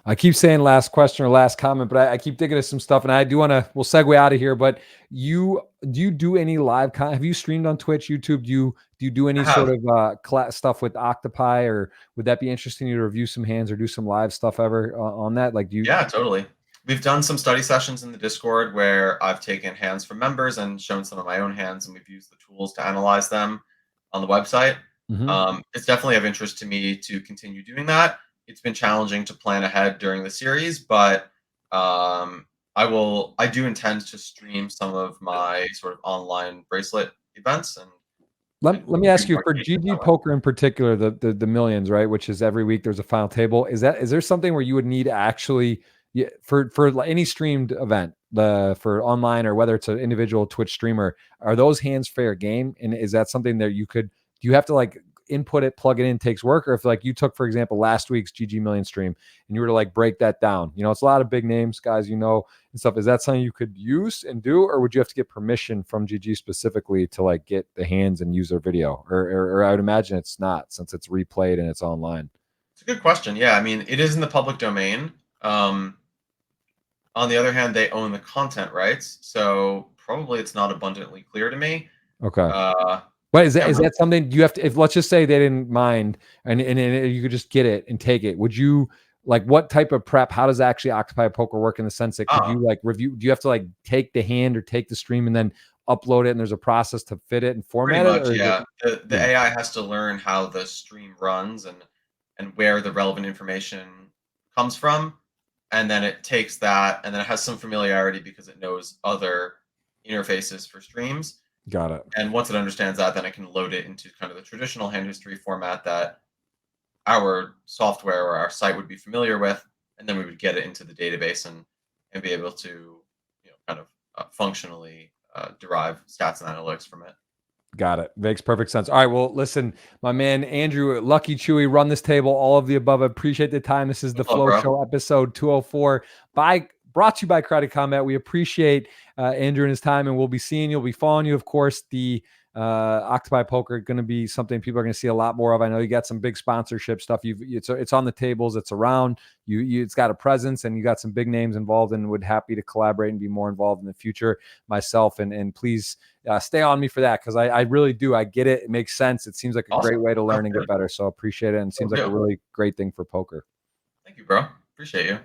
I keep saying last question or last comment, but I keep thinking of some stuff, and I do want to, we'll segue out of here, but do you do any live have you streamed on Twitch, YouTube? Do you do any sort of stuff with Octopi, or would that be interesting to you to review some hands or do some live stuff ever on that? Like, Yeah, totally. We've done some study sessions in the Discord where I've taken hands from members and shown some of my own hands, and we've used the tools to analyze them on the website. It's definitely of interest to me to continue doing that. It's been challenging to plan ahead during the series, but I do intend to stream some of my sort of online bracelet events. And let me ask you, for GG Poker in particular, the millions, right? Which is every week there's a final table. Is there something where you would need to actually, for any streamed event, for online, or whether it's an individual Twitch streamer, are those hands fair game? And is that something that do you have to like input it, plug it in, takes work? Or if like you took, for example, last week's GG Million stream and you were to like break that down, it's a lot of big names, guys, and stuff. Is that something you could use and do, or would you have to get permission from GG specifically to like get the hands and use their video? Or I would imagine it's not, since it's replayed and it's online. It's a good question. Yeah, I mean, it is in the public domain. On the other hand, they own the content rights, so probably it's not abundantly clear to me. Okay. But is that something you have to, if let's just say they didn't mind and you could just get it and take it, would you, like, what type of prep, how does actually Octopi Poker work in the sense that could you like review, do you have to like take the hand or take the stream and then upload it, and there's a process to fit it and format it? Pretty much, yeah. The AI has to learn how the stream runs and where the relevant information comes from. And then it takes that, and then it has some familiarity because it knows other interfaces for streams. Got it. And once it understands that, then it can load it into kind of the traditional hand history format that our software or our site would be familiar with. And then we would get it into the database and be able to, kind of functionally derive stats and analytics from it. Got it. Makes perfect sense. All right. Well, listen, my man, Andrew, LuckyChewy, run this table, all of the above. I appreciate the time. This is the Flow Show, episode 204, brought to you by Credit Combat. We appreciate Andrew and his time, and we'll be seeing you. We'll be following you. Of course, the Octopi Poker going to be something people are going to see a lot more of. I know you got some big sponsorship stuff. It's on the tables. It's around. It's got a presence, and you got some big names involved, and would happy to collaborate and be more involved in the future myself. And please stay on me for that, because I really do. I get it. It makes sense. It seems like a great way to learn and get better. So appreciate it. And it seems like a really great thing for poker. Thank you, bro. Appreciate you.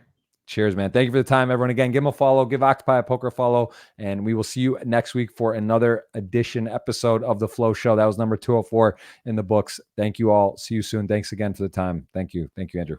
Cheers, man. Thank you for the time, everyone. Again, give them a follow, give Octopi a Poker follow, and we will see you next week for another episode of the Flow Show. That was number 204 in the books. Thank you all. See you soon. Thanks again for the time. Thank you. Thank you, Andrew.